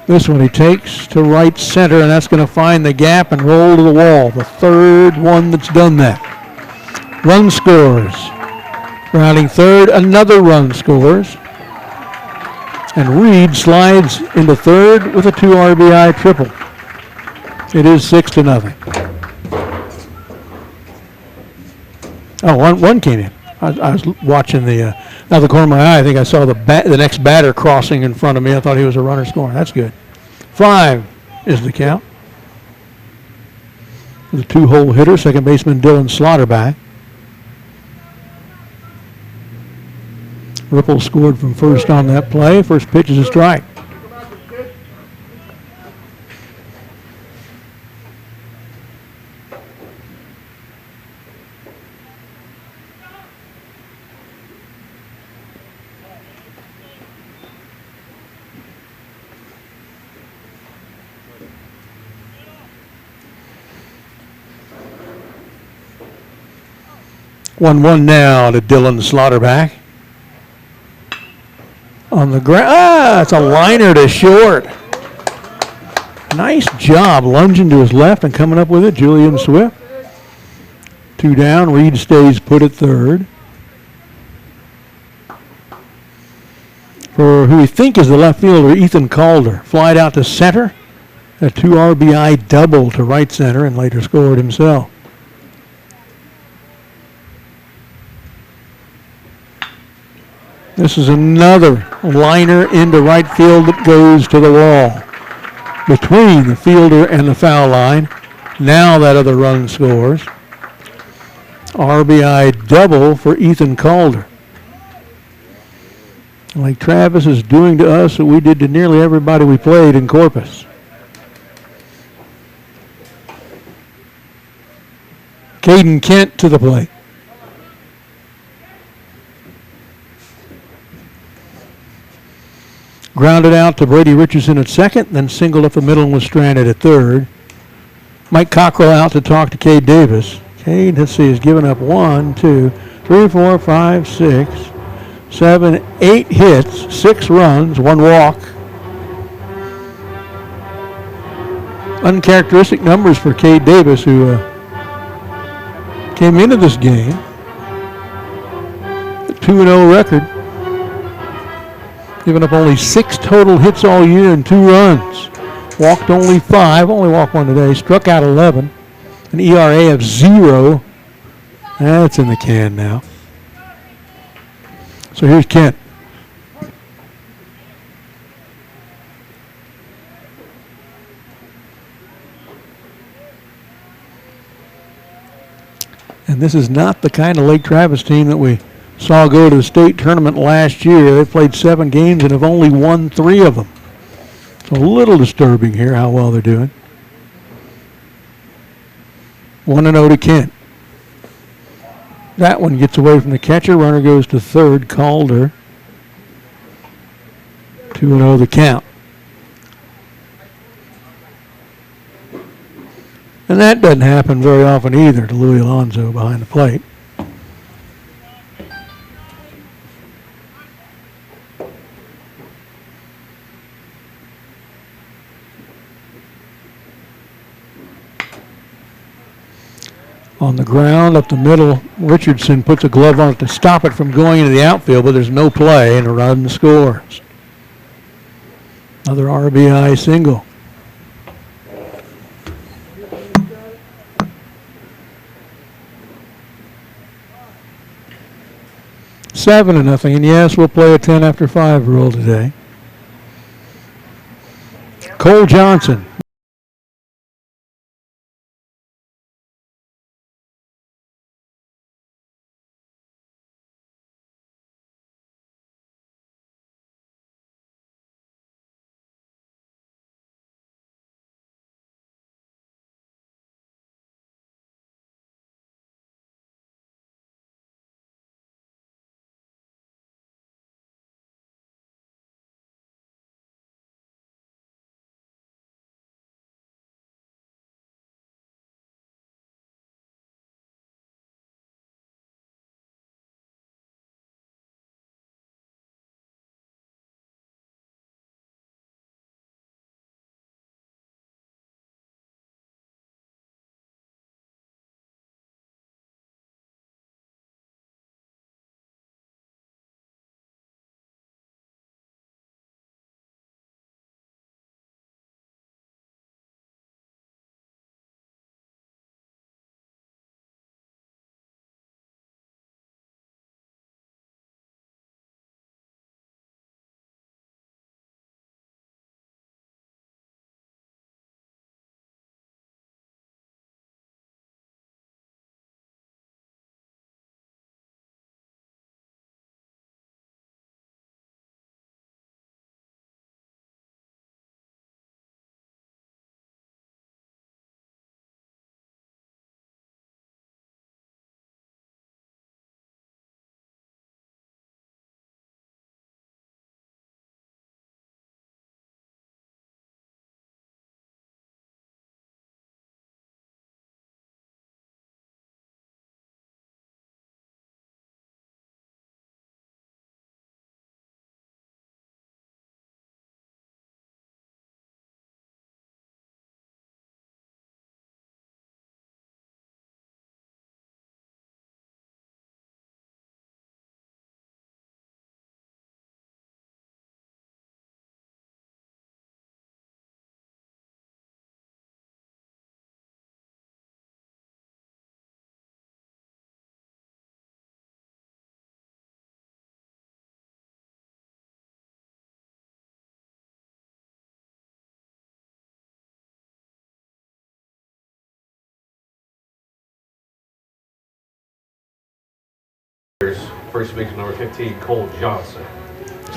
This one he takes to right center, and that's going to find the gap and roll to the wall. The third one that's done that. Run scores. Rounding third, another run scores. And Reed slides into third with a 2 RBI triple. It is 6-0. Oh, one came in. I was watching the out of the corner of my eye. I think I saw the next batter crossing in front of me. I thought he was a runner scoring. That's good. 5 is the count. The 2-hole hitter, second baseman Dylan Slaughterback. Ripple scored from first on that play. First pitch is a strike. One now to Dylan Slaughterback. On the ground, it's a liner to short. Nice job lunging to his left and coming up with it, Julian Swift. 2 down, Reed stays put at third. For who we think is the left fielder, Ethan Calder, flied out to center. A 2 RBI double to right center and later scored himself. This is another liner into right field that goes to the wall. Between the fielder and the foul line. Now that other run scores. RBI double for Ethan Calder. Like Travis is doing to us what we did to nearly everybody we played in Corpus. Caden Kent to the plate. Grounded out to Brady Richardson at second, then singled up the middle and was stranded at third. Mike Cockrell out to talk to Cade Davis. Cade, let's see, has given up 1, 2, 3, 4, 5, 6, 7, 8 hits, 6 runs, 1 walk. Uncharacteristic numbers for Cade Davis, who came into this game. A 2-0 record. Given up only 6 total hits all year and 2 runs. Walked only 5, only walked 1 today. Struck out 11. An ERA of 0. That's in the can now. So here's Kent. And this is not the kind of Lake Travis team that we saw go to the state tournament last year. They played 7 games and have only won 3 of them. It's a little disturbing here how well they're doing. 1-0 to Kent. That one gets away from the catcher. Runner goes to third. Calder. 2-0 the count. And that doesn't happen very often either to Louis Alonso behind the plate. On the ground, up the middle, Richardson puts a glove on it to stop it from going into the outfield, but there's no play, and a run scores. Another RBI single. Seven to nothing, and yes, we'll play a 10 after 5 rule today. Cole Johnson First baseman number 15, Cole Johnson.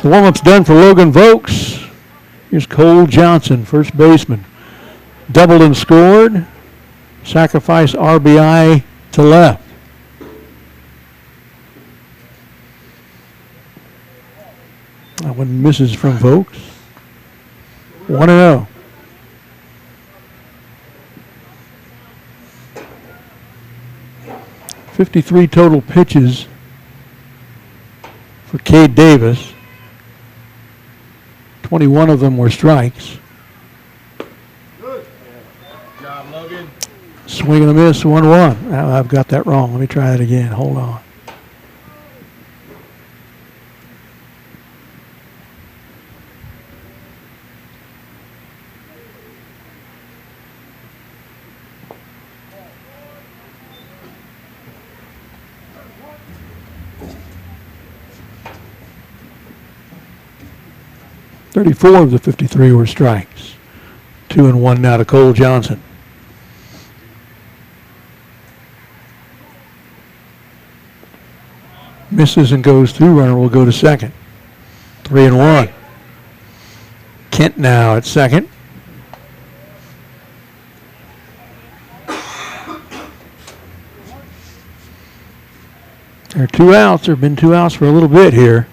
The warm-up's done for Logan Vokes. Here's Cole Johnson, first baseman. Doubled and scored. Sacrifice RBI to left. That one misses from Vokes. 1-0. .53 total pitches for Cade Davis. 21 of them were strikes. Good job, Logan. Swing and a miss, 1-1. I've got that wrong. Let me try that again. Hold on. .34 of the 53 were strikes. 2-1 now to Cole Johnson. Misses and goes through. Runner will go to second. 3-1. Kent now at second. There are 2 outs. There have been 2 outs for a little bit here.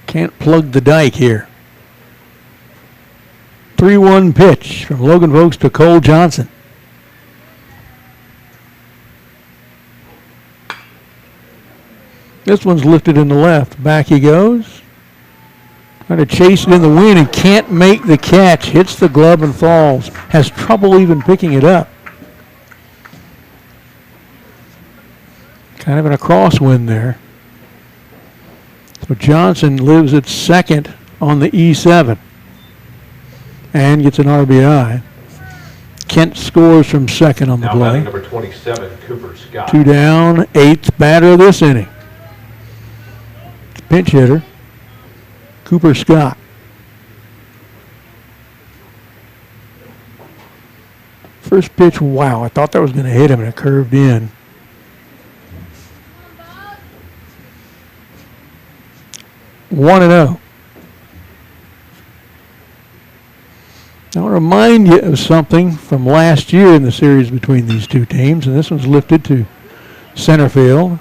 Can't plug the dike here. 3-1 pitch from Logan Vokes to Cole Johnson. This one's lifted in the left. Back he goes. Trying to chase it in the wind and can't make the catch. Hits the glove and falls. Has trouble even picking it up. Kind of in a crosswind there. So Johnson lives at second on the E7 and gets an RBI. Kent scores from second on the Now play. batting number 27, Cooper Scott. 2 down, 8th batter of this inning. Pinch hitter, Cooper Scott. First pitch, wow, I thought that was going to hit him and it curved in. One and 0. I'll remind you of something from last year in the series between these two teams, and this one's lifted to center field.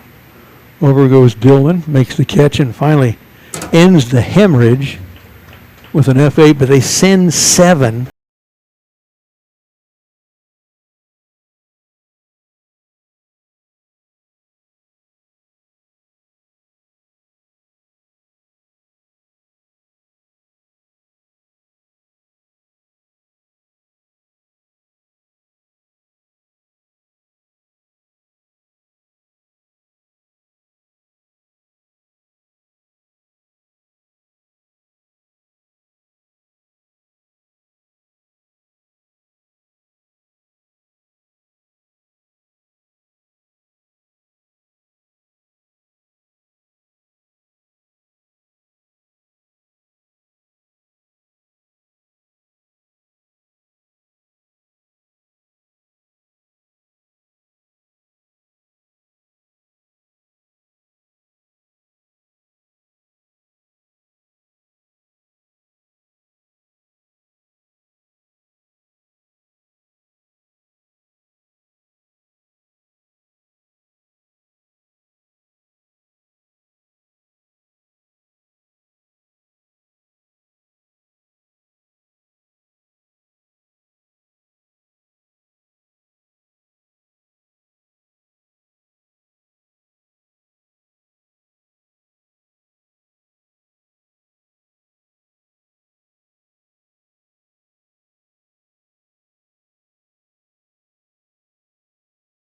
Over goes Dillman, makes the catch, and finally ends the hemorrhage with an F8, but they send 7.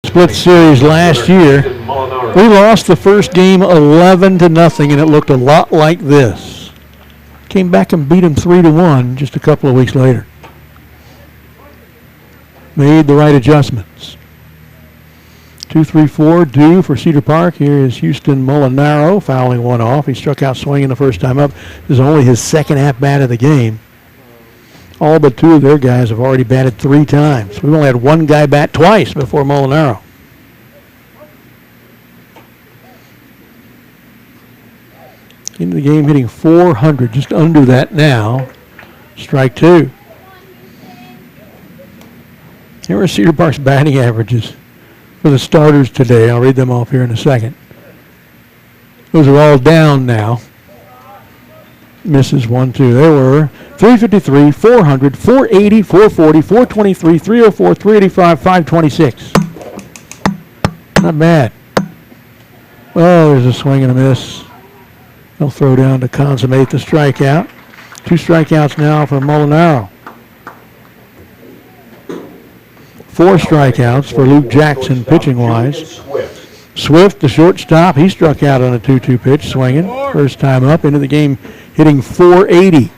Split series last year. We lost the first game 11-0, and it looked a lot like this. Came back and beat them 3-1 just a couple of weeks later. Made the right adjustments. 2-3-4 due for Cedar Park. Here is Houston Molinaro fouling one off. He struck out swinging the first time up. This is only his second at-bat of the game. All but 2 of their guys have already batted 3 times. We've only had 1 guy bat twice before Molinaro. Into the game hitting 400, just under that now. Strike two. Here are Cedar Park's batting averages for the starters today. I'll read them off here in a second. Those are all down now. Misses 1, 2. There were 353, 400, 480, 440, 423, 304, 385, 526. Not bad. Oh, there's a swing and a miss. They'll throw down to consummate the strikeout. 2 strikeouts now for Molinaro. 4 strikeouts for Luke Jackson pitching-wise. Swift, the shortstop, he struck out on a 2-2 pitch, swinging. First time up into the game, hitting 480.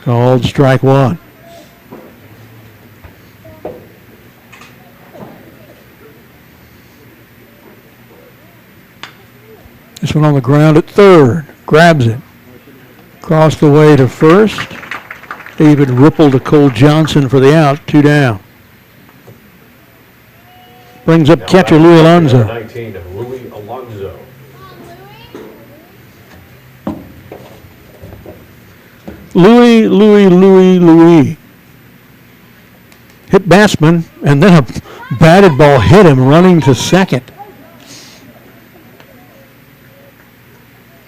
Called strike one. This one on the ground at third. Grabs it. Across the way to first. David Ripple to Cole Johnson for the out. 2 down. Brings up catcher Louis Alonso. 19 of Louis Alonso. Louis. Hit Bassman, and then a batted ball hit him running to second.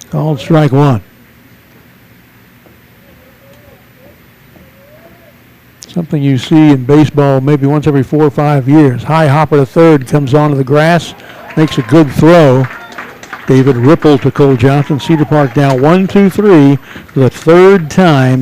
Called strike one. Something you see in baseball maybe once every 4 or 5 years. High hopper to third, comes onto the grass, makes a good throw. David Ripple to Cole Johnson. Cedar Park down 1-2-3 for the third time.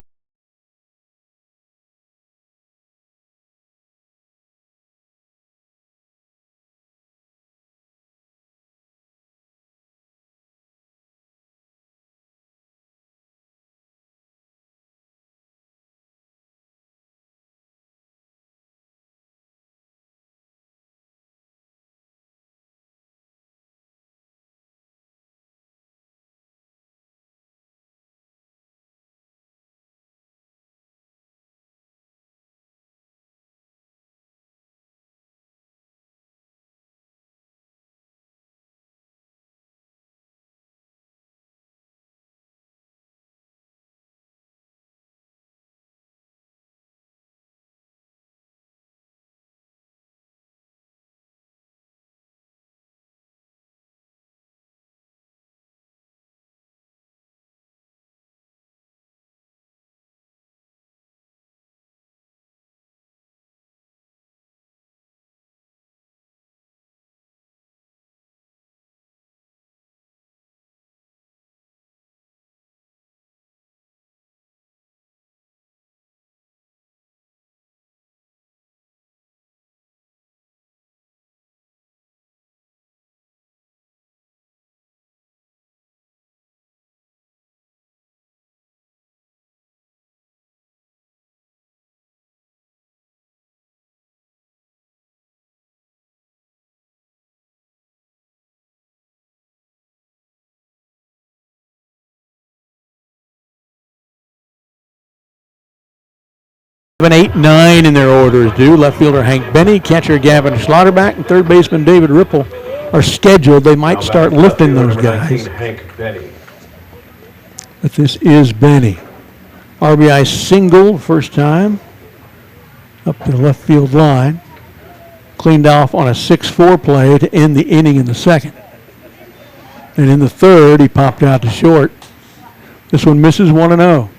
Seven, 8, 9 in their orders due. Left fielder Hank Benny, catcher Gavin Schlotterback, and third baseman David Ripple are scheduled. They might start lifting those guys. Hank Benny. But this is Benny. RBI single first time up to the left field line. Cleaned off on a 6-4 play to end the inning in the second. And in the third, he popped out to short. This one misses 1-0.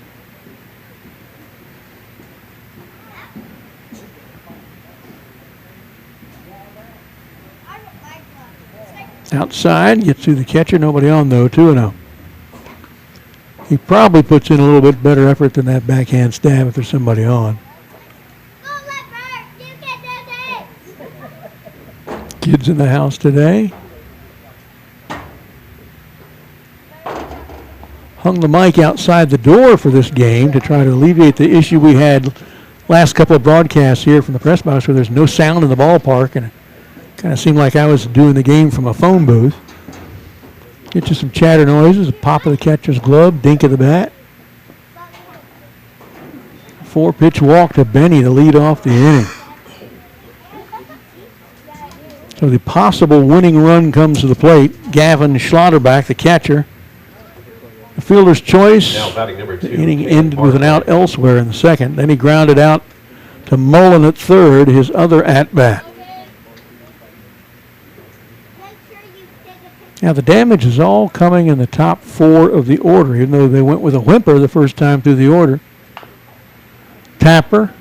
Outside, gets to the catcher, nobody on though, 2-0. He probably puts in a little bit better effort than that backhand stab if there's somebody on. Kids in the house today. Hung the mic outside the door for this game to try to alleviate the issue we had last couple of broadcasts here from the press box where there's no sound in the ballpark, and it kind of seemed like I was doing the game from a phone booth. Get you some chatter noises, a pop of the catcher's glove, dink of the bat. 4-pitch walk to Benny to lead off the inning. So the possible winning run comes to the plate. Gavin Schlotterbeck, the catcher. The fielder's choice. Now batting number 2. The inning ended with an out elsewhere in the second. Then he grounded out to Mullen at third, his other at-bat. Now the damage is all coming in the top 4 of the order, even though they went with a whimper the first time through the order. Tapper.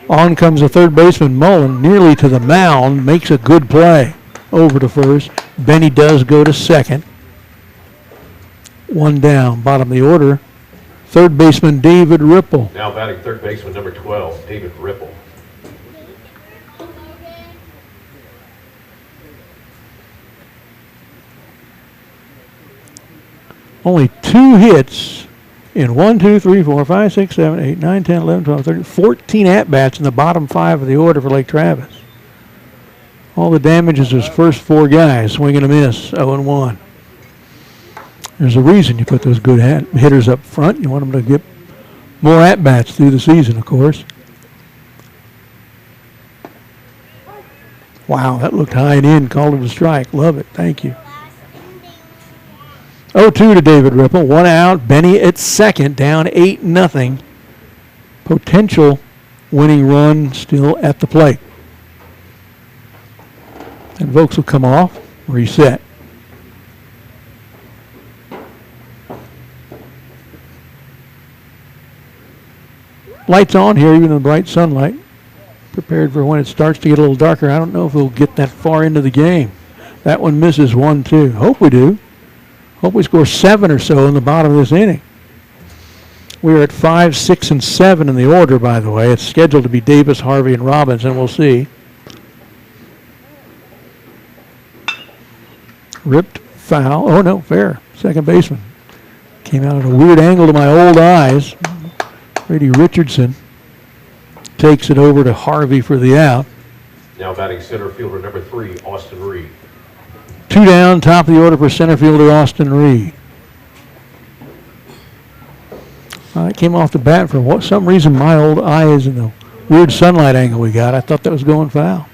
On comes the third baseman, Mullen, nearly to the mound, makes a good play over to first. Benny does go to second. One down, bottom of the order. Third baseman, David Ripple. Now batting third baseman number 12, David Ripple. Only 2 hits in 1, 2, 3, 4, 5, 6, 7, 8, 9, 10, 11, 12, 13, 14 at-bats in the bottom 5 of the order for Lake Travis. All the damage is his first 4 guys, swing and a miss, 0-1. There's a reason you put those good hitters up front. You want them to get more at-bats through the season, of course. Wow, that looked high and in, called it a strike. Love it, thank you. 0-2 to David Ripple, 1 out. Benny at second, down 8-0. Potential winning run still at the plate. And Vokes will come off, reset. Lights on here, even in the bright sunlight. Prepared for when it starts to get a little darker. I don't know if we'll get that far into the game. That one misses 1-2. Hope we do. Hope we score 7 or so in the bottom of this inning. We're at 5, 6, and 7 in the order, by the way. It's scheduled to be Davis, Harvey, and Robinson. We'll see. Ripped foul. Oh, no, fair. Second baseman. Came out at a weird angle to my old eyes. Brady Richardson takes it over to Harvey for the out. Now batting center fielder number 3, Austin Reed. 2 down, top of the order for center fielder Austin Reed. It came off the bat for some reason. My old eyes and the weird sunlight angle we got, I thought that was going foul.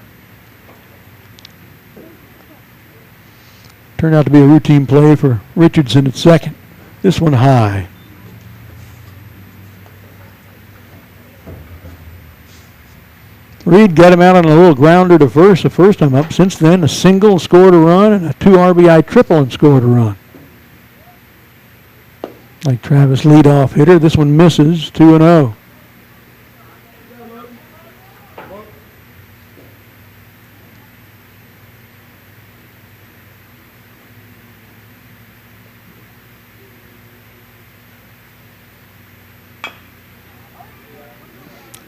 Turned out to be a routine play for Richardson at second. This one high. Reed got him out on a little grounder to first the first time up. Since then, a single, scored a run, and a 2 RBI triple and scored a run. Like Travis leadoff hitter, this one misses, 2-0.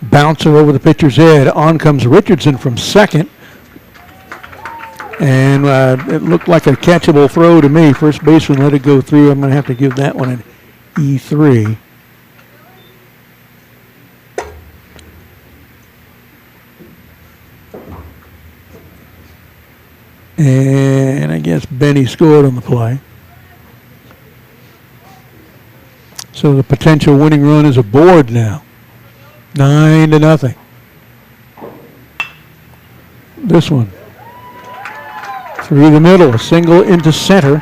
Bouncer over the pitcher's head. On comes Richardson from second. And it looked like a catchable throw to me. First baseman let it go through. I'm going to have to give that one an E3. And I guess Benny scored on the play. So the potential winning run is aboard now. 9-0. This one through the middle, a single into center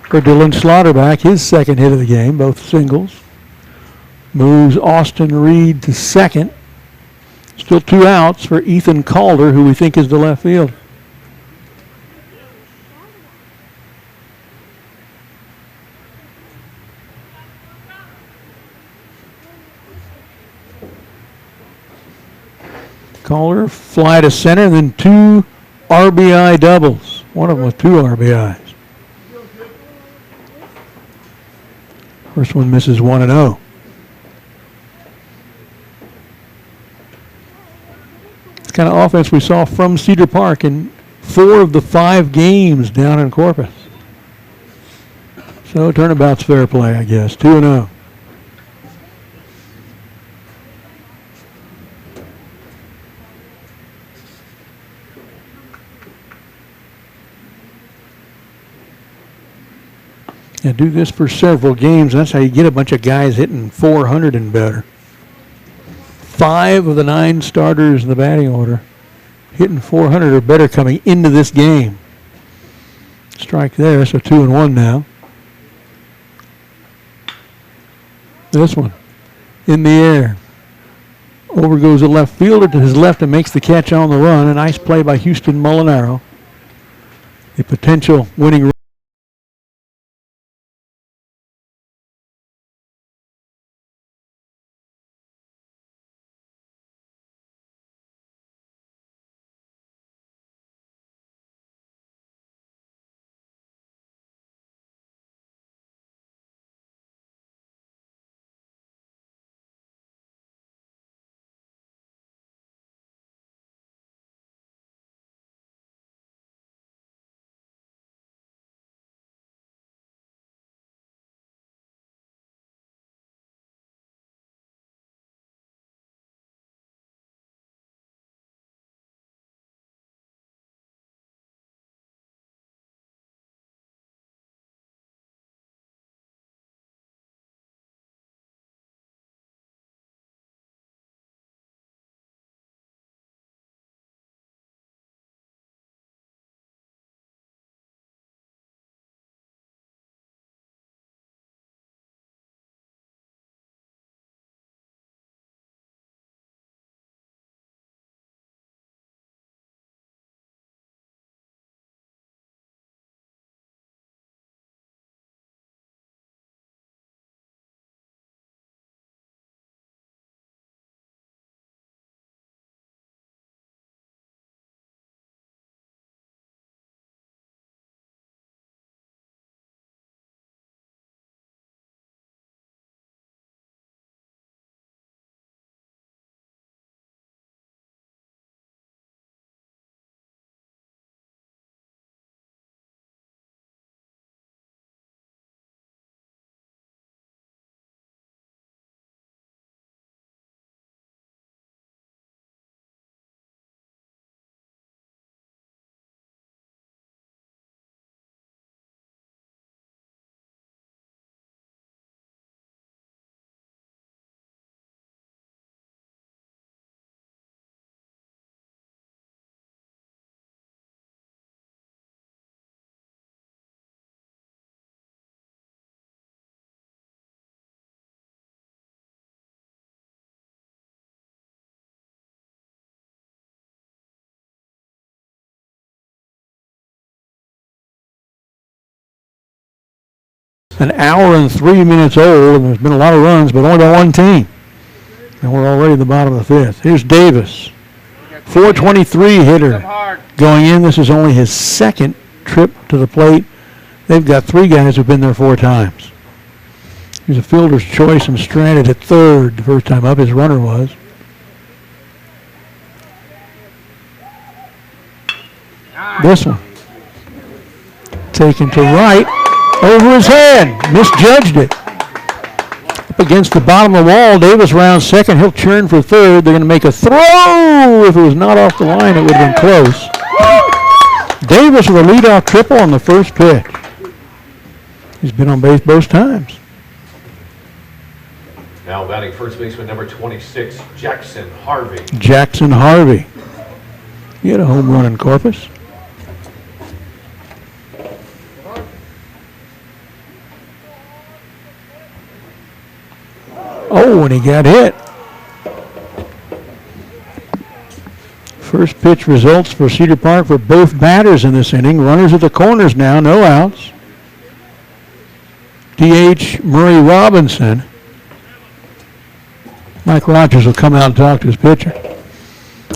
for Dylan Schlotterbeck, his second hit of the game, both singles. Moves Austin Reed to second. Still 2 outs for Ethan Calder, who we think is the left fielder. Calder, fly to center, and then 2 RBI doubles. One of them with 2 RBIs. First one misses 1-0. It's the kind of offense we saw from Cedar Park in 4 of the 5 games down in Corpus. So turnabout's fair play, I guess. 2-0. And do this for several games. That's how you get a bunch of guys hitting 400 and better. 5 of the 9 starters in the batting order hitting 400 or better coming into this game. Strike there, so 2-1 now. This one in the air. Over goes the left fielder to his left and makes the catch on the run. A nice play by Houston Molinaro. A potential winning run. An hour and 3 minutes old, and there's been a lot of runs, but only by one team. And we're already at the bottom of the fifth. Here's Davis. 423 hitter going in. This is only his second trip to the plate. They've got 3 guys who've been there 4 times. Here's a fielder's choice and stranded at third the first time up. His runner was. This one. Taken to right. Over his head. Misjudged it. Up against the bottom of the wall. Davis rounds second. He'll churn for third. They're going to make a throw. If it was not off the line, it would have been close. Davis with a leadoff triple on the first pitch. He's been on base both times. Now batting first baseman number 26, Jackson Harvey. Jackson Harvey. He had a home run in Corpus. Oh, and he got hit. First pitch results for Cedar Park for both batters in this inning. Runners at the corners now, no outs. DH Murray Robinson. Mike Rogers will come out and talk to his pitcher.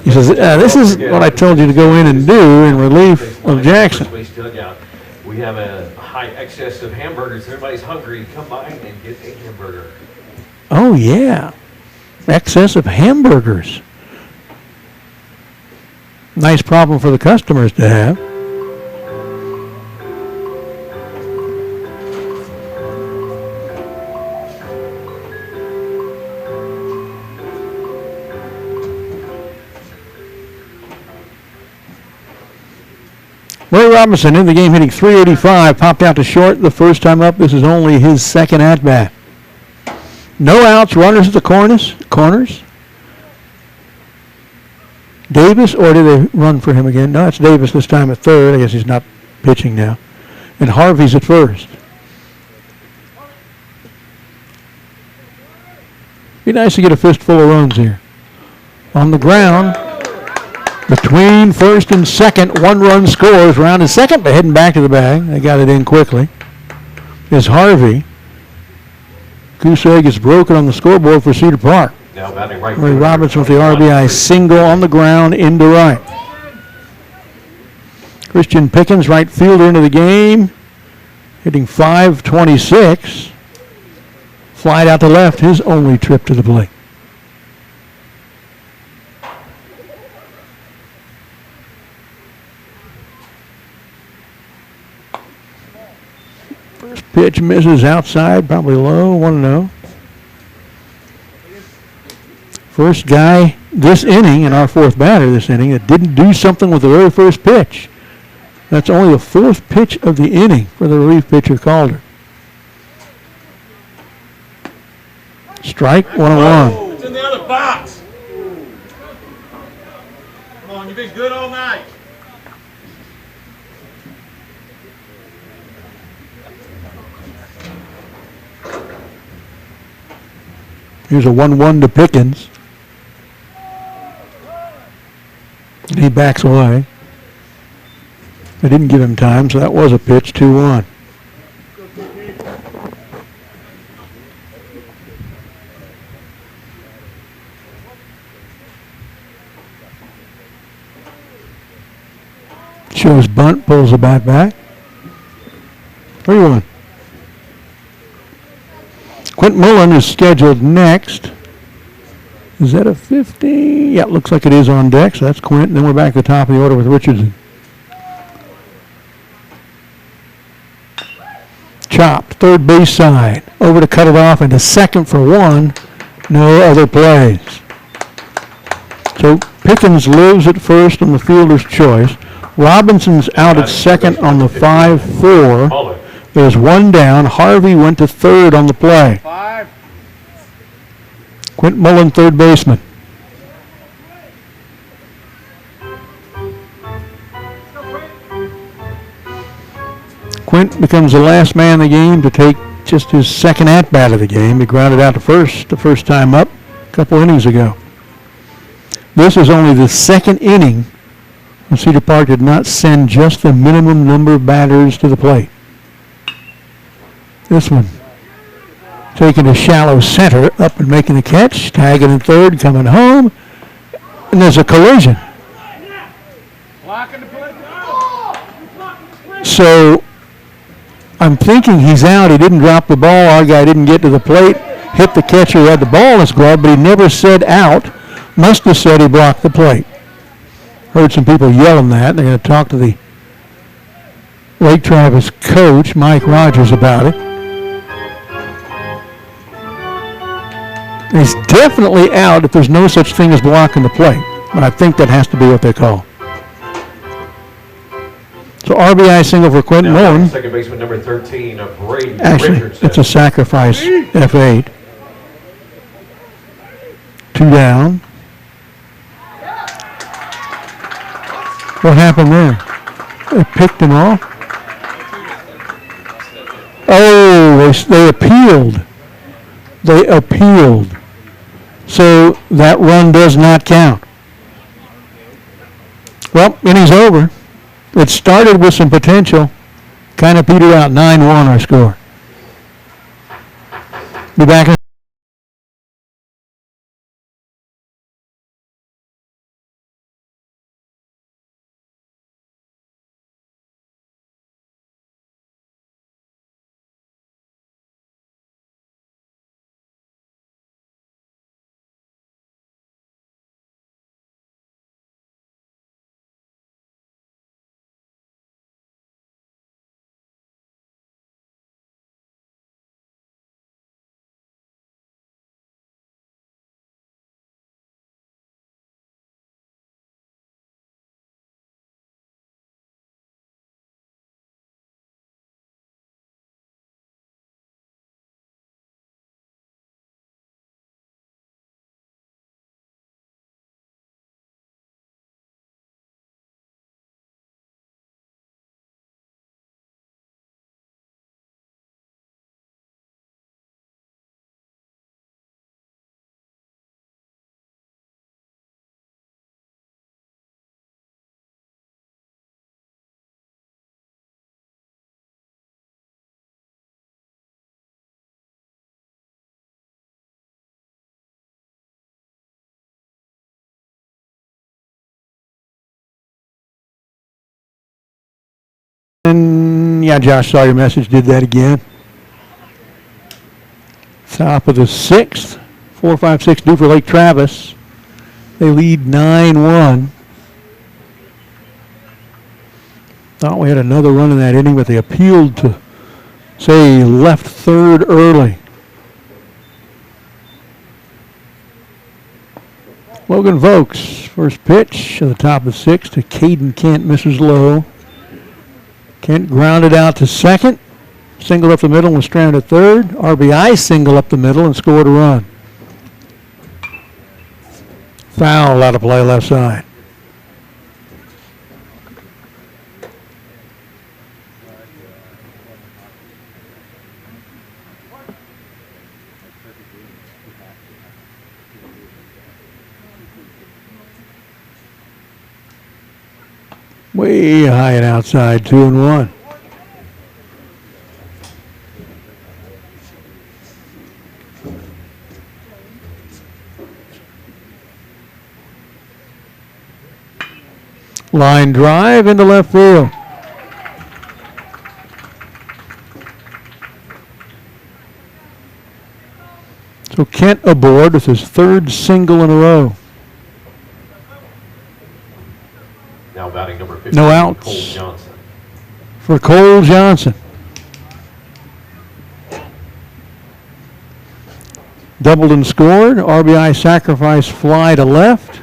He says, this is what I told you to go in and do in relief of Jackson. We have a high excess of hamburgers. Everybody's hungry. Come by and get a hamburger. Oh, yeah. Excess of hamburgers. Nice problem for the customers to have. Murray Robinson in the game hitting .385, popped out to short the first time up. This is only his second at-bat. No outs, runners at the corners. Davis, or did they run for him again? No, it's Davis this time at third. I guess he's not pitching now. And Harvey's at first. Be nice to get a fistful of runs here. On the ground, between first and second, 1-run scores. Round to second, but heading back to the bag. They got it in quickly. Is Harvey. Goose egg is broken on the scoreboard for Cedar Park. Now batting right. Murray Robinson with the RBI single on the ground into right. Christian Pickens, right fielder, into the game. Hitting .526. Flied out to left, his only trip to the plate. First pitch misses outside, probably low, 1-0. First guy this inning, and our fourth batter this inning, that didn't do something with the very first pitch. That's only the fourth pitch of the inning for the relief pitcher, Calder. Strike, 1-1. It's in the other box. Come on, you've been good all night. Here's a 1-1 to Pickens. And he backs away. They didn't give him time, so that was a pitch, 2-1. Shows bunt, pulls the bat back. 3-1. Quint Mullen is scheduled next. Is that a 50? Yeah, it looks like it is on deck, so that's Quint. And then we're back at the top of the order with Richardson. Chopped, third base side. Over to cut it off into second for 1. No other plays. So Pickens lives at first on the fielder's choice. Robinson's out at second on the 5-4. There's 1 down. Harvey went to third on the play. 5. Quint Mullen, third baseman. Quint becomes the last man in the game to take just his second at-bat of the game. He grounded out to first the first time up a couple innings ago. This is only the second inning when Cedar Park did not send just the minimum number of batters to the plate. This one taking a shallow center, up and making the catch, tagging in third, coming home, and there's a collision. So I'm thinking he's out. He didn't drop the ball. Our guy didn't get to the plate, hit the catcher who had the ball in his glove, but he never said out. Must have said he blocked the plate. Heard some people yelling that. They're going to talk to the Lake Travis coach, Mike Rogers, about it. He's definitely out if there's no such thing as blocking the plate. But I think that has to be what they call. So RBI single for Quentin Mullen. Second baseman number 13, Brady Actually, Richardson. it's a sacrifice F8. 2 down. What happened there? They picked him off. Oh, they appealed. They appealed. So that run does not count. Well, inning's over. It started with some potential. Kind of petered out. 9-1 our score. Be back in Yeah, Josh saw your message, did that again. Top of the 6th. 4-5-6 due for Lake Travis. They lead 9-1. Thought we had another run in that inning, but they appealed to say left third early. Logan Vokes, first pitch at the top of the 6th to Caden Kent, misses low. Kent grounded out to second. Single up the middle and was stranded at third. RBI single up the middle and scored a run. Foul out of play left side. Way high and outside, 2-1. Line drive into left field. So Kent aboard with his third single in a row. Now batting number 15, No outs. Cole Johnson. For Cole Johnson. Doubled and scored. RBI sacrifice fly to left.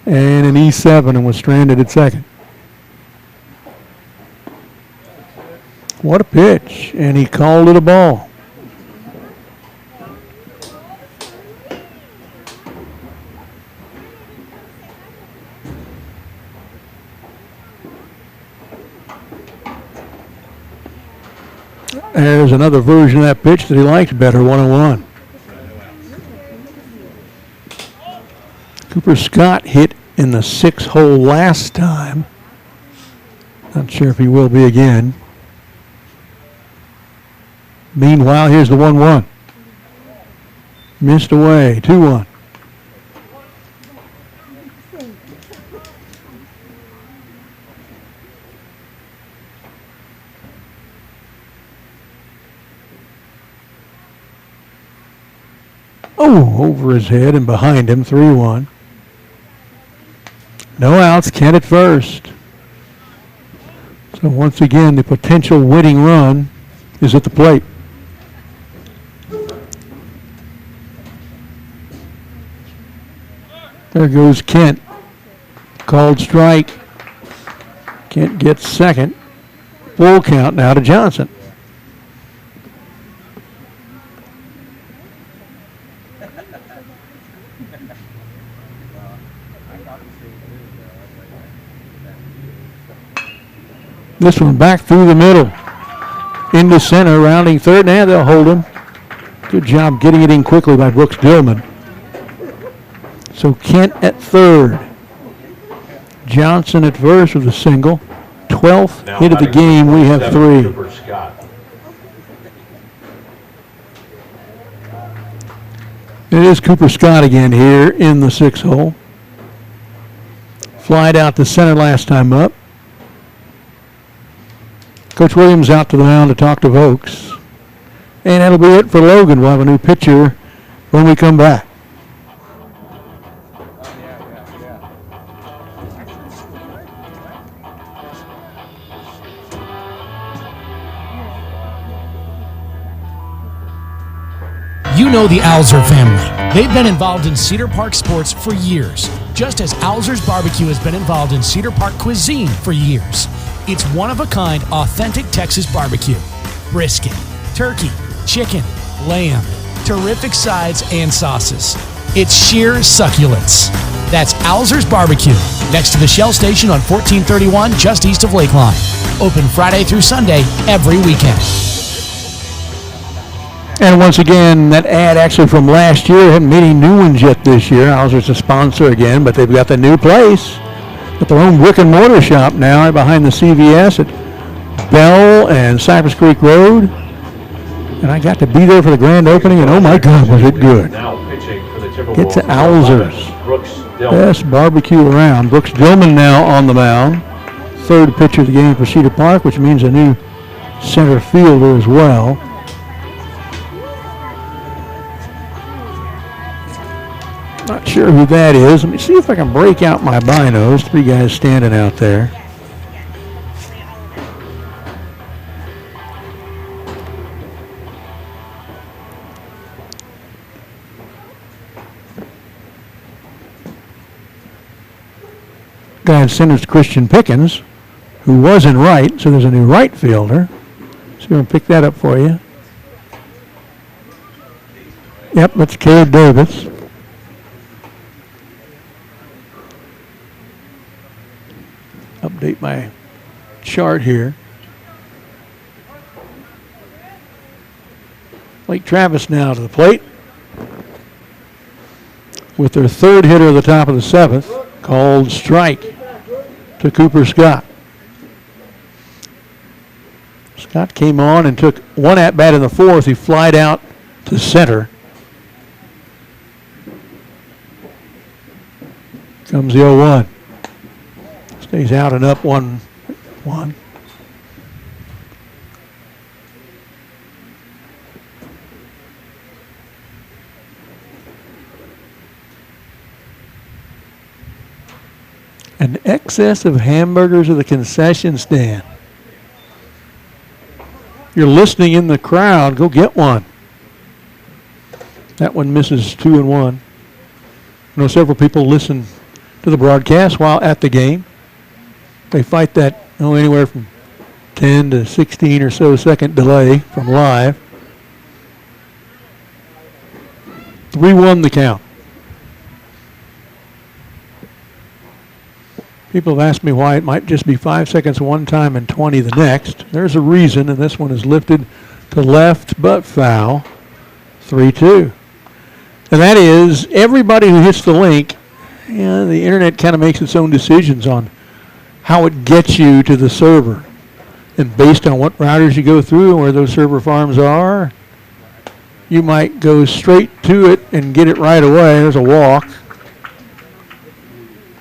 And an E7 and was stranded at second. What a pitch. And he called it a ball. There's another version of that pitch that he likes better, 1-1. Cooper Scott hit in the 6th hole last time. Not sure if he will be again. Meanwhile, here's the 1-1. Missed away, 2-1. Oh, over his head and behind him, 3-1. No outs, Kent at first. So once again, the potential winning run is at the plate. There goes Kent. Called strike. Kent gets second. Full count now to Johnson. This one back through the middle. Into center, rounding third, and they'll hold him. Good job getting it in quickly by Brooks Dillman. So Kent at third. Johnson at first with a single. 12th Now hit of the game. We have 3. Cooper Scott. It is Cooper Scott again here in the 6th hole. Flied out to center last time up. Coach Williams out to the mound to talk to Vokes. And that'll be it for Logan. We'll have a new pitcher when we come back. You know the Alzer family. They've been involved in Cedar Park sports for years, just as Alzer's Barbecue has been involved in Cedar Park cuisine for years. It's one-of-a-kind, authentic Texas barbecue. Brisket, turkey, chicken, lamb, terrific sides and sauces. It's sheer succulence. That's Alzer's Barbecue, next to the Shell Station on 1431, just east of Lakeline. Open Friday through Sunday, every weekend. And once again, that ad actually from last year. Haven't made any new ones yet this year. Alzer's a sponsor again, but they've got the new place. Got their own brick and mortar shop now right behind the CVS at Bell and Cypress Creek Road. And I got to be there for the grand opening, and oh my God, was it good. Now pitching for the Timberwolves. Get to Alzer's. Brooks Dillman. Best barbecue around. Brooks Dillman now on the mound. Third pitcher of the game for Cedar Park, which means a new center fielder as well. Not sure who that is. Let me see if I can break out my binos. 3 guys standing out there. Guy in center's Christian Pickens, who was in right, so there's a new right fielder. So we're going to pick that up for you. Yep, that's Cade Davis. Update my chart here. Lake Travis now to the plate with their 3rd hitter of the top of the 7th, called strike to Cooper Scott. Scott came on and took 1 at-bat in the 4th. He flied out to center. Comes the 0-1. Stays out and up 1-1. An excess of hamburgers at the concession stand. You're listening in the crowd, go get one. That one misses 2-1. I know several people listen to the broadcast while at the game. They fight that anywhere from 10 to 16 or so second delay from live. 3-1 the count. People have asked me why it might just be 5 seconds one time and 20 the next. There's a reason, and this one is lifted to left but foul. 3-2. And that is everybody who hits the link, the internet kind of makes its own decisions on how it gets you to the server. And based on what routers you go through and where those server farms are, you might go straight to it and get it right away. There's a walk.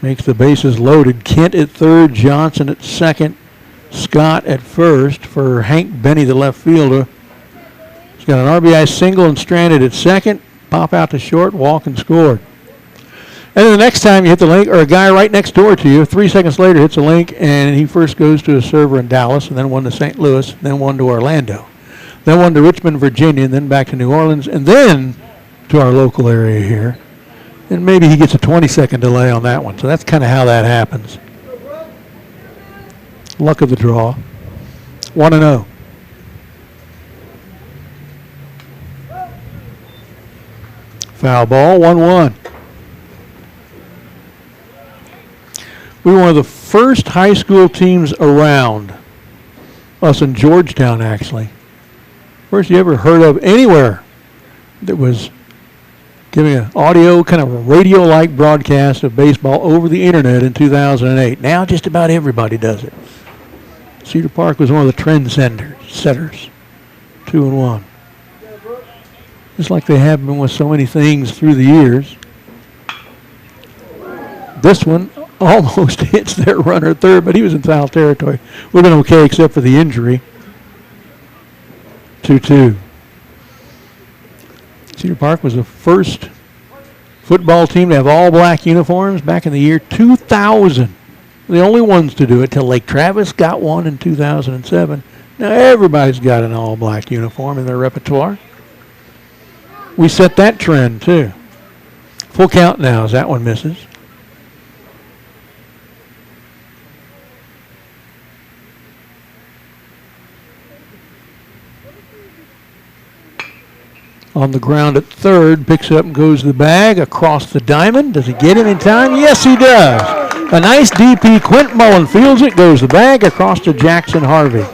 Makes the bases loaded. Kent at 3rd, Johnson at 2nd, Scott at 1st for Hank Benny, the left fielder. He's got an RBI single and stranded at 2nd. Pop out to short, walk and scored. And then the next time you hit the link, or a guy right next door to you, 3 seconds later hits a link, and he first goes to a server in Dallas, and then one to St. Louis, then one to Orlando, then one to Richmond, Virginia, and then back to New Orleans, and then to our local area here. And maybe he gets a 20-second delay on that one. So that's kind of how that happens. Luck of the draw. 1-0. Foul ball, 1-1. We were one of the first high school teams around, us in Georgetown actually. First you ever heard of anywhere that was giving an audio, kind of a radio-like broadcast of baseball over the internet in 2008. Now just about everybody does it. Cedar Park was one of the setters. 2-1. Just like they have been with so many things through the years. This one almost hits their runner at 3rd, but he was in foul territory. We've been okay except for the injury. 2-2. Cedar Park was the first football team to have all black uniforms back in the year 2000. The only ones to do it till Lake Travis got one in 2007. Now everybody's got an all black uniform in their repertoire. We set that trend too. Full count now as that one misses. On the ground at 3rd, picks up and goes to the bag across the diamond. Does he get him in time? Yes, he does. A nice DP. Quint Mullen fields it, goes the bag across to Jackson Harvey.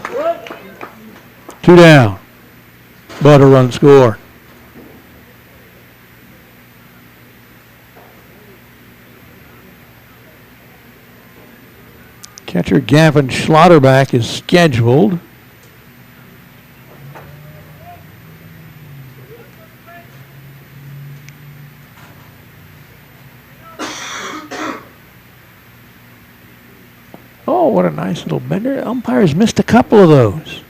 2 down, but a run score. Catcher Gavin Schlotterback is scheduled. Oh, what a nice little bender. Umpires missed a couple of those.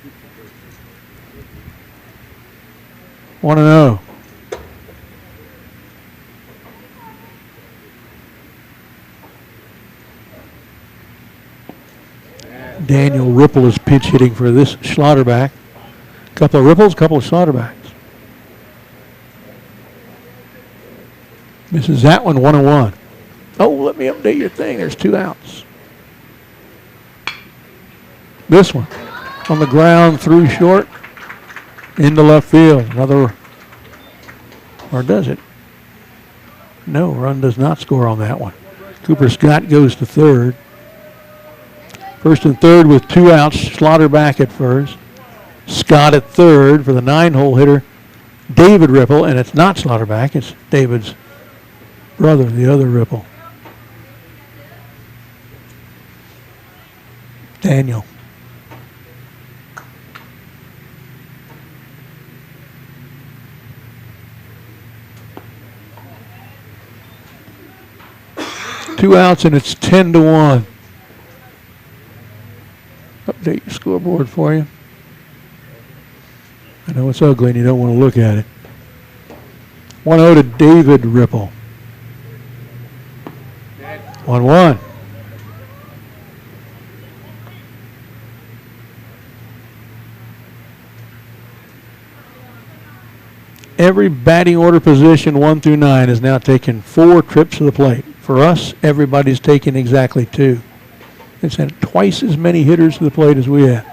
1-0. Daniel Ripple is pinch hitting for this Schlotterback. Couple of Ripples, couple of Schlotterbacks. Misses that one, 1-1. Oh, let me update your thing. There's 2 outs. This one on the ground through short into left field. Another, or does it? No, run does not score on that one. Cooper Scott goes to third. First and third with 2 outs. Schlotterback at first. Scott at third for the 9-hole hitter, David Ripple, and it's not Schlotterback, it's David's brother, the other Ripple. Daniel. Two outs and it's 10-1. Update your scoreboard for you. I know it's ugly and you don't want to look at it. 1-0 to David Ripple. 1-1. Every batting order position 1 through 9 is now taking 4 trips to the plate. For us, everybody's taking exactly 2. It's had twice as many hitters to the plate as we have.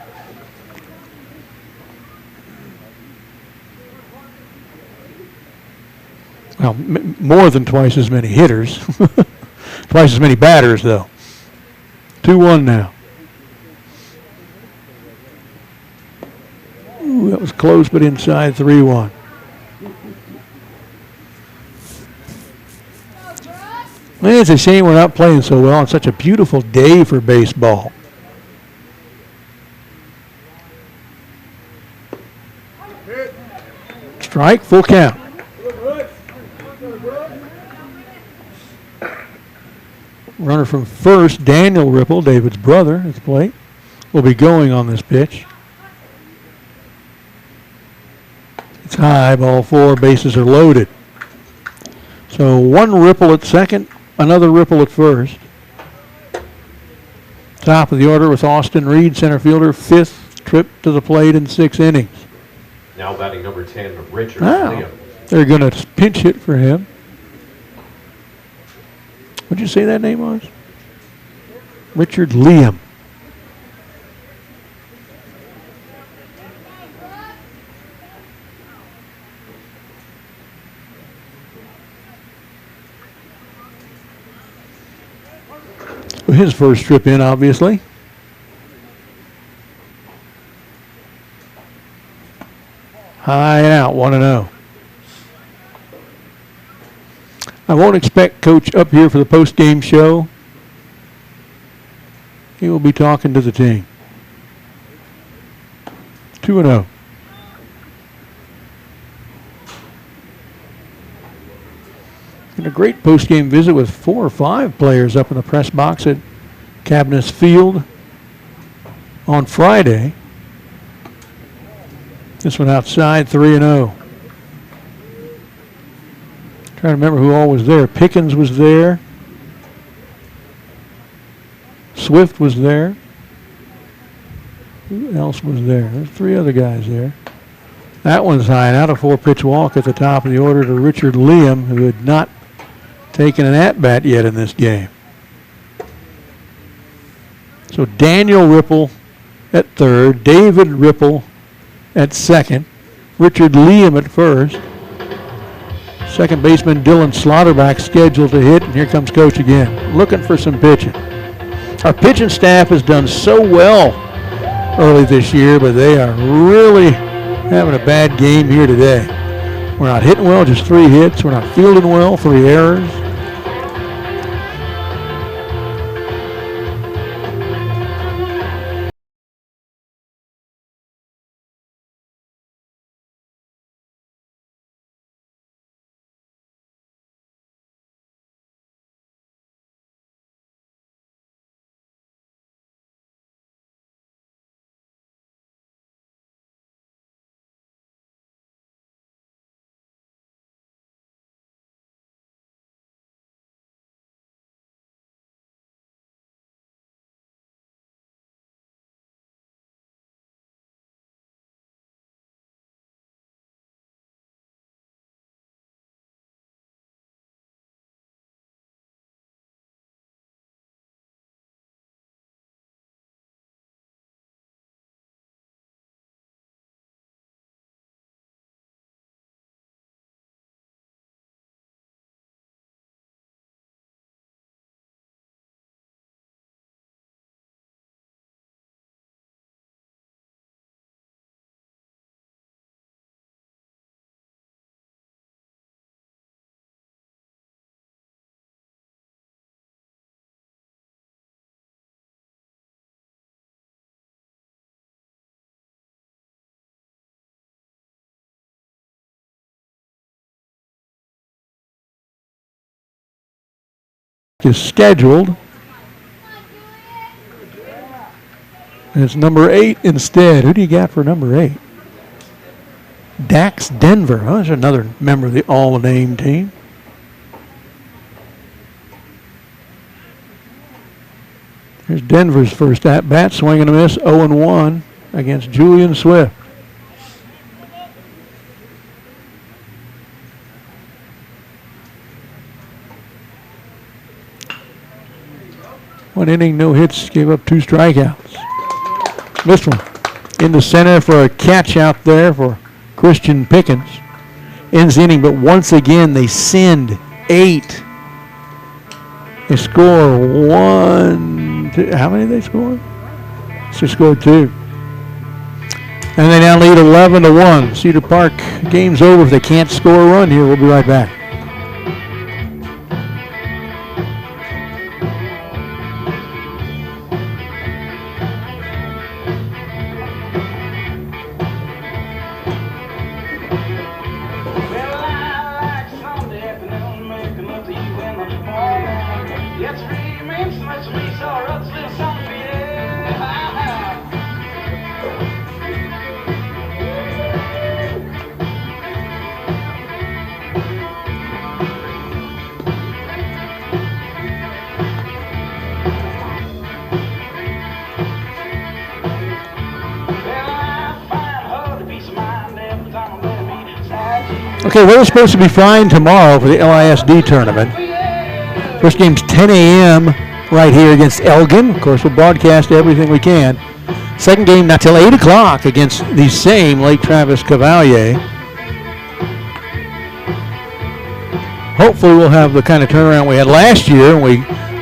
Well, more than twice as many hitters. Twice as many batters, though. 2-1 now. Ooh, that was close, but inside 3-1. Man, it's a shame we're not playing so well on such a beautiful day for baseball. Strike, full count. Runner from first, Daniel Ripple, David's brother, at the plate, will be going on this pitch. It's high, ball 4, bases are loaded. So 1 Ripple at second, another Ripple at first. Top of the order with Austin Reed, center fielder, 5th trip to the plate in 6 innings. Now batting number 10, Richard Wow. Liam. They're going to pinch hit for him. What'd you say that name was? Richard Liam. Well, his first trip in, obviously. High and out, 1-0. I won't expect Coach up here for the post-game show. He will be talking to the team. 2-0. And a great post-game visit with 4 or 5 players up in the press box at Cabinets Field on Friday. This one outside, 3-0. Trying to remember who all was there. Pickens was there. Swift was there. Who else was there? There's 3 other guys there. That one's high and out. A 4-pitch walk at the top of the order to Richard Liam, who had not taken an at-bat yet in this game. So Daniel Ripple at third, David Ripple at second, Richard Liam at first. Second baseman Dylan Schlotterback scheduled to hit, and here comes Coach again, looking for some pitching. Our pitching staff has done so well early this year, but they are really having a bad game here today. We're not hitting well, just 3 hits. We're not fielding well, 3 errors. is scheduled. And it's number 8 instead. Who do you got for number 8? Dax Denver. Oh, there's another member of the all-name team. Here's Denver's first at-bat, swing and a miss, 0-1 against Julian Swift. One inning, no hits, gave up 2 strikeouts. Missed one. In the center for a catch out there for Christian Pickens. Ends the inning, but once again they send 8. They score 1, 2. How many did they score? They scored 2. And they now lead 11-1. Cedar Park, game's over if they can't score a run here. We'll be right back. Okay, we're supposed to be flying tomorrow for the LISD tournament. First game's 10 a.m. right here against Elgin. Of course, we'll broadcast everything we can. Second game not till 8 o'clock against the same Lake Travis Cavalier. Hopefully we'll have the kind of turnaround we had last year when we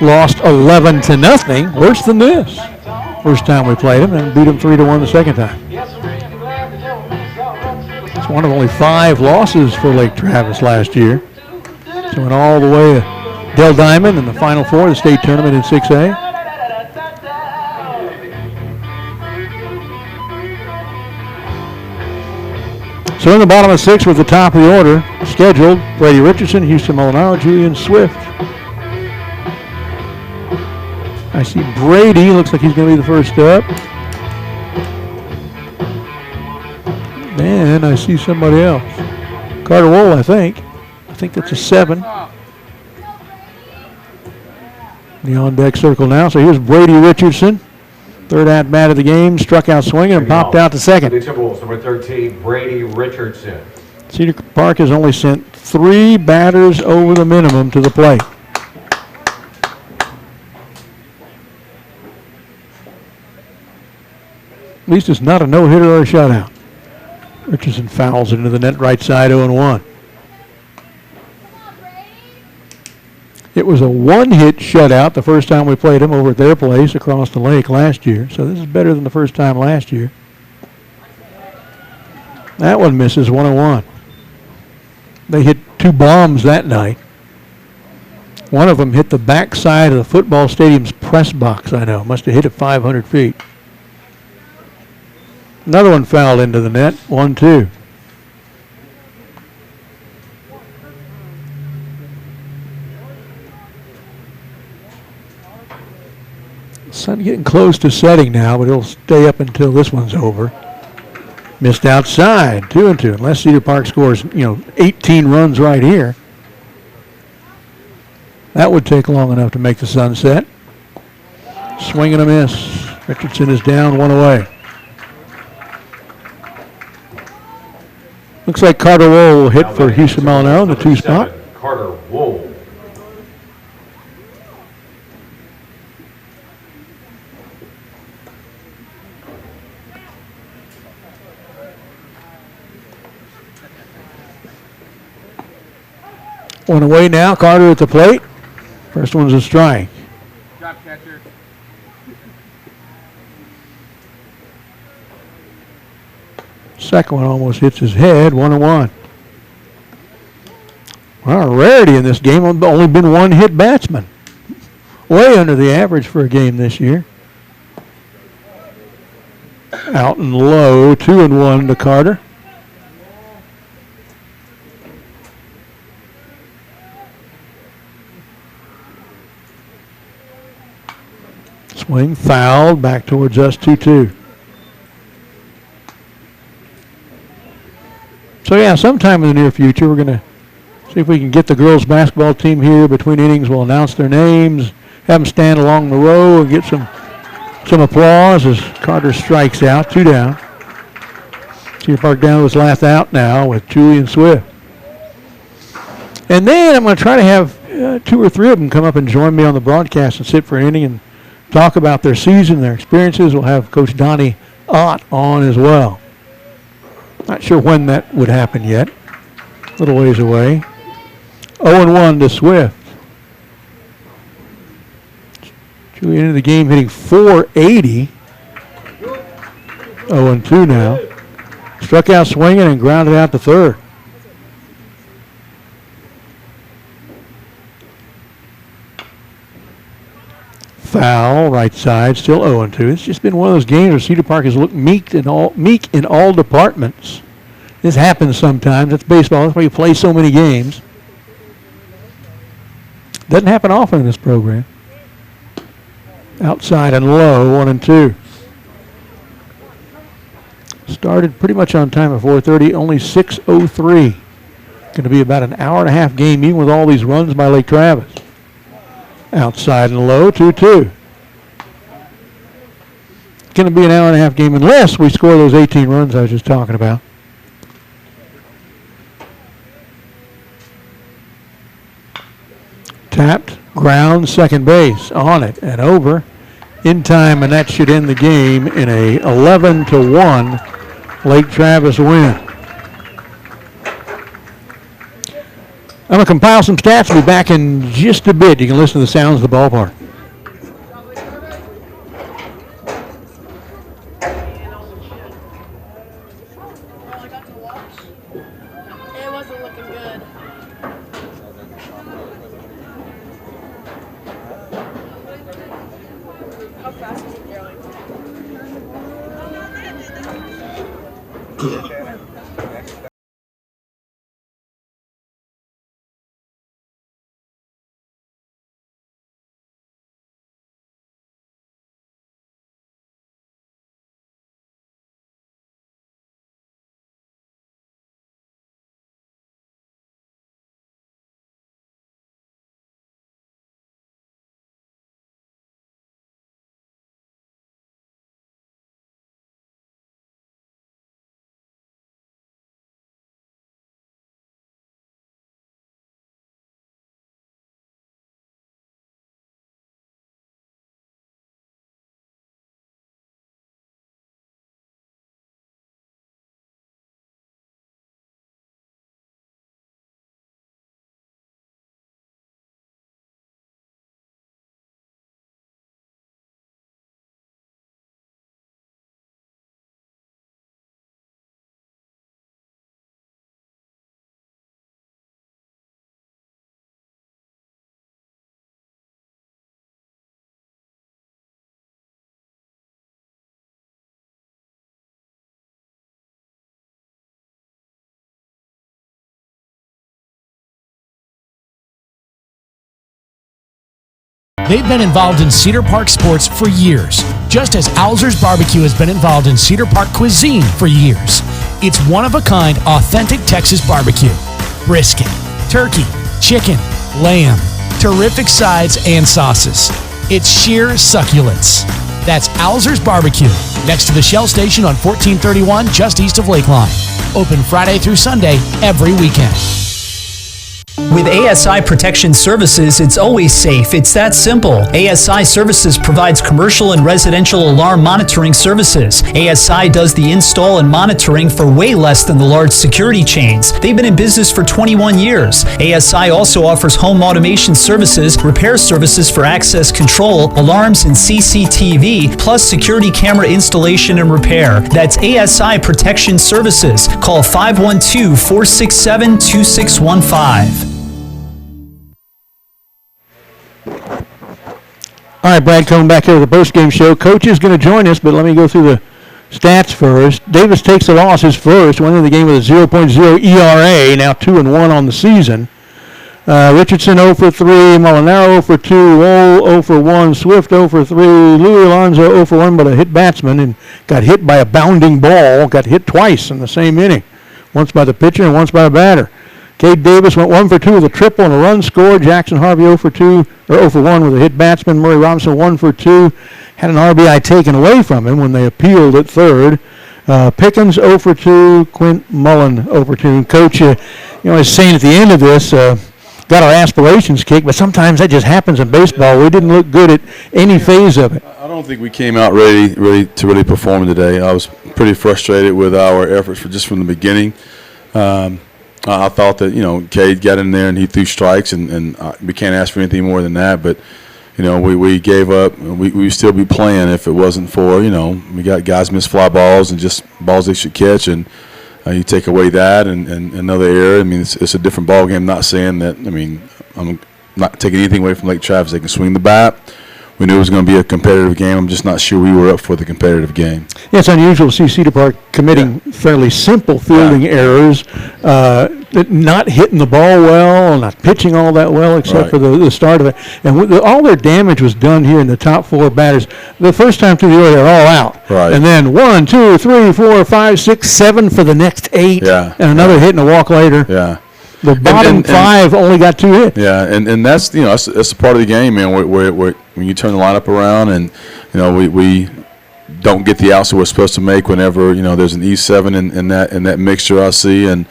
lost 11-0. Worse than this. First time we played them and beat them 3-1 the second time. It's one of only 5 losses for Lake Travis last year. So went all the way to Del Diamond in the Final Four of the state tournament in 6A. So in the bottom of 6 with the top of the order scheduled, Brady Richardson, Houston Molinaro, Julian Swift. I see Brady, looks like he's going to be the first up. And I see somebody else. Carter Wool, I think. I think that's a 7. The on-deck circle now. So here's Brady Richardson. Third at-bat of the game. Struck out swinging and popped out to second. The Timberwolves, number 13, Brady Richardson. Cedar Park has only sent 3 batters over the minimum to the plate. At least it's not a no-hitter or a shutout. Richardson fouls it into the net right side, 0-1. It was a 1-hit shutout the first time we played them over at their place across the lake last year. So this is better than the first time last year. That one misses, 1-1. They hit 2 bombs that night. One of them hit the backside of the football stadium's press box, I know. Must have hit it 500 feet. Another one fouled into the net, 1-2. Sun getting close to setting now, but it'll stay up until this one's over. Missed outside, 2-2. Unless Cedar Park scores, 18 runs right here. That would take long enough to make the sun set. Swing and a miss. Richardson is down, 1 away. Looks like Carter Wool will hit for Houston Molinaro in the 2 spot. Carter Wool. One away now, Carter at the plate. First one's a strike. Drop catcher. Second one almost hits his head, 1-1. Well, a rarity in this game, only been 1-hit batsman. Way under the average for a game this year. Out and low, 2-1 to Carter. Swing fouled back towards us 2-2. So yeah, sometime in the near future we're going to see if we can get the girls basketball team here between innings. We'll announce their names, have them stand along the row and get some applause as Carter strikes out. 2 down. Cedar Park down was last out now with Julian Swift. And then I'm going to try to have 2 or 3 of them come up and join me on the broadcast and sit for an inning and talk about their season, their experiences. We'll have Coach Donnie Ott on as well. Not sure when that would happen yet. A little ways away. 0-1 to Swift. Julian into the game hitting .480. 0-2 now. Struck out swinging and grounded out to third. Foul, right side, still 0-2. It's just been one of those games where Cedar Park has looked meek in all departments. This happens sometimes. That's baseball. That's why you play so many games. Doesn't happen often in this program. Outside and low, 1-2. Started pretty much on time at 4:30, only 6:03. Going to be about an hour and a half game, even with all these runs by Lake Travis. Outside and low, 2-2. It's going to be an hour and a half game unless we score those 18 runs I was just talking about. Tapped, ground, second base, on it and over. In time, and that should end the game in a 11-1 Lake Travis win. I'm going to compile some stats. We'll be back in just a bit. You can listen to the sounds of the ballpark. It wasn't looking good. How fast is it going? They've been involved in Cedar Park sports for years, just as Alzer's Barbecue has been involved in Cedar Park cuisine for years. It's one-of-a-kind, authentic Texas barbecue. Brisket, turkey, chicken, lamb, terrific sides and sauces. It's sheer succulence. That's Alzer's Barbecue, next to the Shell Station on 1431, just east of Lakeline. Open Friday through Sunday, every weekend. With ASI Protection Services, it's always safe. It's that simple. ASI Services provides commercial and residential alarm monitoring services. ASI does the install and monitoring for way less than the large security chains. They've been in business for 21 years. ASI also offers home automation services, repair services for access control, alarms and CCTV, plus security camera installation and repair. That's ASI Protection Services. Call 512-467-2615. All right, Brad, coming back here to the post-game show. Coach is going to join us, but let me go through the stats first. Davis takes the loss, his first, went into the game with a 0.0 ERA, now 2-1 on the season. Richardson 0 for 3, Molinaro 0 for 2, Lowell 0 for 1, Swift 0 for 3, Louis Alonso 0 for 1, but a hit batsman and got hit by a bounding ball, got hit twice in the same inning, once by the pitcher and once by the batter. Cade Davis went 1 for 2 with a triple and a run scored. Jackson Harvey 0 for 2, or 0 for 1 with a hit batsman. Murray Robinson 1 for 2, had an RBI taken away from him when they appealed at third. Pickens 0 for 2, Quint Mullen 0 for 2. Coach, I was saying at the end of this, got our aspirations kicked, but sometimes that just happens in baseball. We didn't look good at any phase of it. I don't think we came out ready to perform today. I was pretty frustrated with our efforts from the beginning. I thought that, Cade got in there and he threw strikes, and we can't ask for anything more than that. But, we gave up. We would still be playing if it wasn't for, we got guys miss fly balls and just balls they should catch, and you take away that and another error. I mean, it's a different ball game. Not saying that. I mean, I'm not taking anything away from Lake Travis. They can swing the bat. We knew it was going to be a competitive game. I'm just not sure we were up for the competitive game. Yeah, it's unusual to see Cedar Park committing fairly simple fielding errors, not hitting the ball well, not pitching all that well, except for the start of it. And all their damage was done here in the top 4 batters. The first time through the order, they're all out. Right. And then 1, 2, 3, 4, 5, 6, 7 for the next 8, and another hit and a walk later. Yeah. The bottom 5 only got 2 hits. Yeah, and that's that's a part of the game, man. Where when you turn the lineup around, and we don't get the outs that we're supposed to make whenever there's an E7 in that mixture I see, and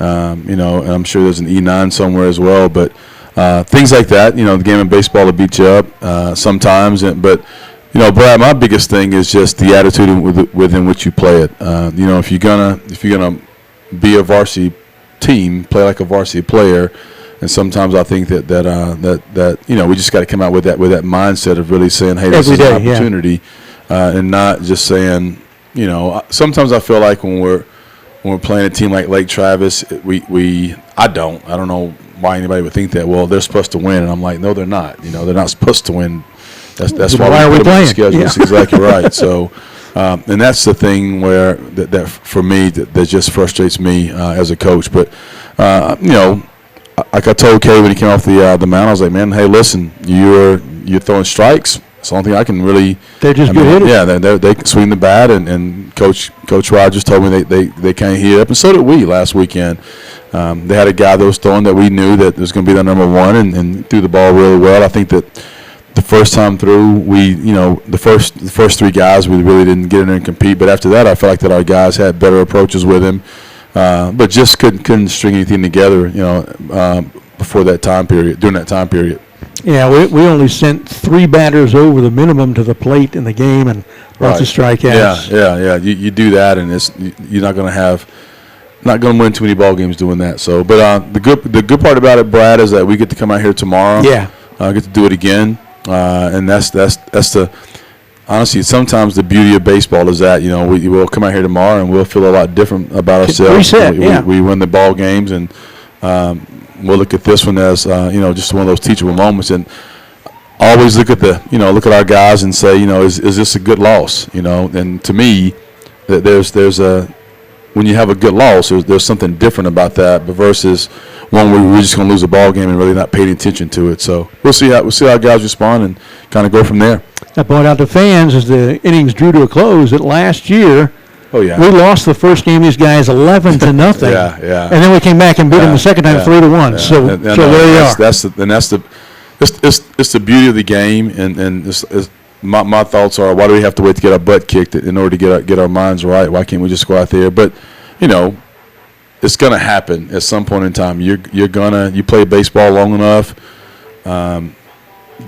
and I'm sure there's an E9 somewhere as well. But things like that, the game of baseball will beat you up sometimes. But Brad, my biggest thing is just the attitude within which you play it. If you're gonna be a varsity team, play like a varsity player, and sometimes I think that we just got to come out with that mindset of really saying, hey, this is an opportunity, and not just saying, sometimes I feel like when we're playing a team like Lake Travis, I don't know why anybody would think that. Well, they're supposed to win, and I'm like, no, they're not. They're not supposed to win. That's why we put them on the schedule. That's exactly right. So. And that's the thing where that for me that just frustrates me as a coach. But like I told Kay when he came off the mound, I was like, man, hey, listen, you're throwing strikes. It's the only thing I can really. They're just good hitters. Yeah, they can swing the bat, and Coach Rogers told me they can't hit up, and so did we last weekend. They had a guy that was throwing that we knew that was going to be the number 1, and threw the ball really well. I think that. The first time through, the first 3 guys, we really didn't get in there and compete. But after that, I felt like that our guys had better approaches with him, but just couldn't string anything together, before that time period, during that time period. Yeah, we only sent 3 batters over the minimum to the plate in the game, and lots of strikeouts. Yeah. You do that, and you're not going to win too many ball games doing that. So, but the good part about it, Brad, is that we get to come out here tomorrow. Yeah. Get to do it again. And that's the honestly, sometimes the beauty of baseball is that we will come out here tomorrow and we'll feel a lot different about ourselves. We win the ball games, and we'll look at this one as just one of those teachable moments, and always look at look at our guys and say is this a good loss? And to me, there's a when you have a good loss, there's something different about that, but versus one where we're just going to lose a ball game and really not paying attention to it. So we'll see how guys respond and kind of go from there. I point out to fans as the innings drew to a close that last year we lost the first game these guys 11-0. Yeah. And then we came back and beat them the second time 3-1. Yeah. So there you are. That's the beauty of the game, and it's my thoughts are, why do we have to wait to get our butt kicked in order to get our minds right? Why can't we just go out there? But it's going to happen at some point in time. You play baseball long enough.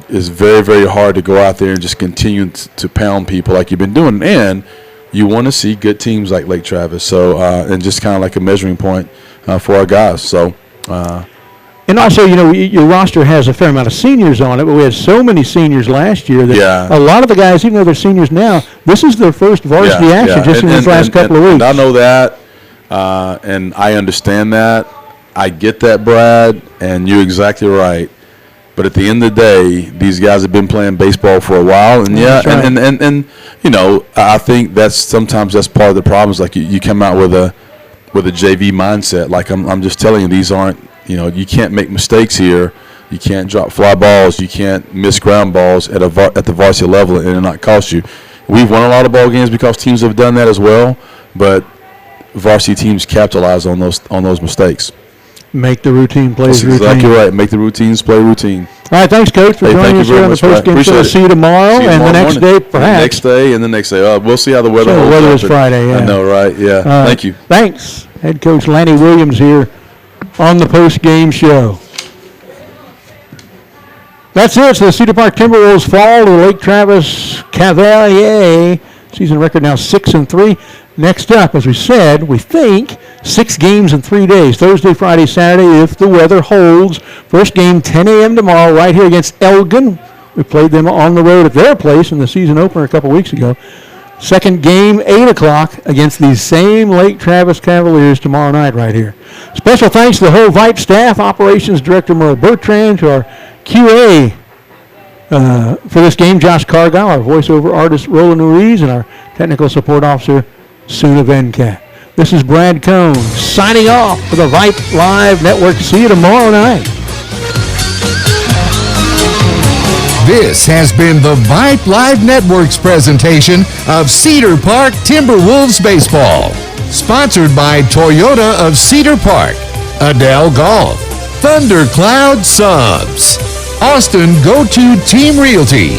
It's very, very hard to go out there and just continue to pound people like you've been doing. And you want to see good teams like Lake Travis. So and just kind of like a measuring point for our guys. So. And also, your roster has a fair amount of seniors on it, but we had so many seniors last year that a lot of the guys, even though they're seniors now, this is their first varsity action just in these last couple of weeks. And I know that, and I understand that. I get that, Brad, and you're exactly right. But at the end of the day, these guys have been playing baseball for a while, and I think sometimes that's part of the problem. Is like you come out with a JV mindset. Like I'm just telling you, these aren't You can't make mistakes here. You can't drop fly balls. You can't miss ground balls at the varsity level and it not cost you. We've won a lot of ball games because teams have done that as well, but varsity teams capitalize on those mistakes. Make the routine plays routine. That's exactly right. Make the routines play routine. All right, thanks, Coach, for joining us here on the post-game show. See you tomorrow, and the next day, perhaps. Next day, and the next day. We'll see how the weather holds. The weather is Friday, yeah. I know, right? Yeah. Thank you. Thanks. Head coach Lanny Williams here on the post-game show. That's it. So the Cedar Park Timberwolves fall to the Lake Travis Cavalier. Season record now 6-3. Next up, as we said, we think 6 games in 3 days. Thursday, Friday, Saturday, if the weather holds. First game, 10 a.m. tomorrow, right here against Elgin. We played them on the road at their place in the season opener a couple weeks ago. Second game, 8 o'clock against these same Lake Travis Cavaliers tomorrow night right here. Special thanks to the whole Vype staff, Operations Director Merle Bertrand, to our QA for this game, Josh Cargyle, our voiceover artist, Roland Ruiz, and our technical support officer, Suna Venkat. This is Brad Cohn signing off for the Vype Live Network. See you tomorrow night. This has been the Vype Live Network's presentation of Cedar Park Timberwolves Baseball. Sponsored by Toyota of Cedar Park, Adele Golf, Thundercloud Subs, Austin Go-To Team Realty,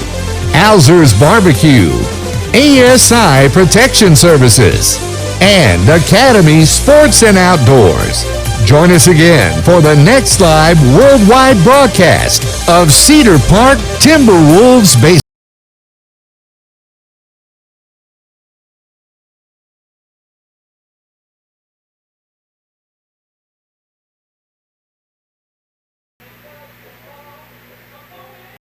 Alzer's Barbecue, ASI Protection Services, and Academy Sports and Outdoors. Join us again for the next live worldwide broadcast of Cedar Park Timberwolves Baseball.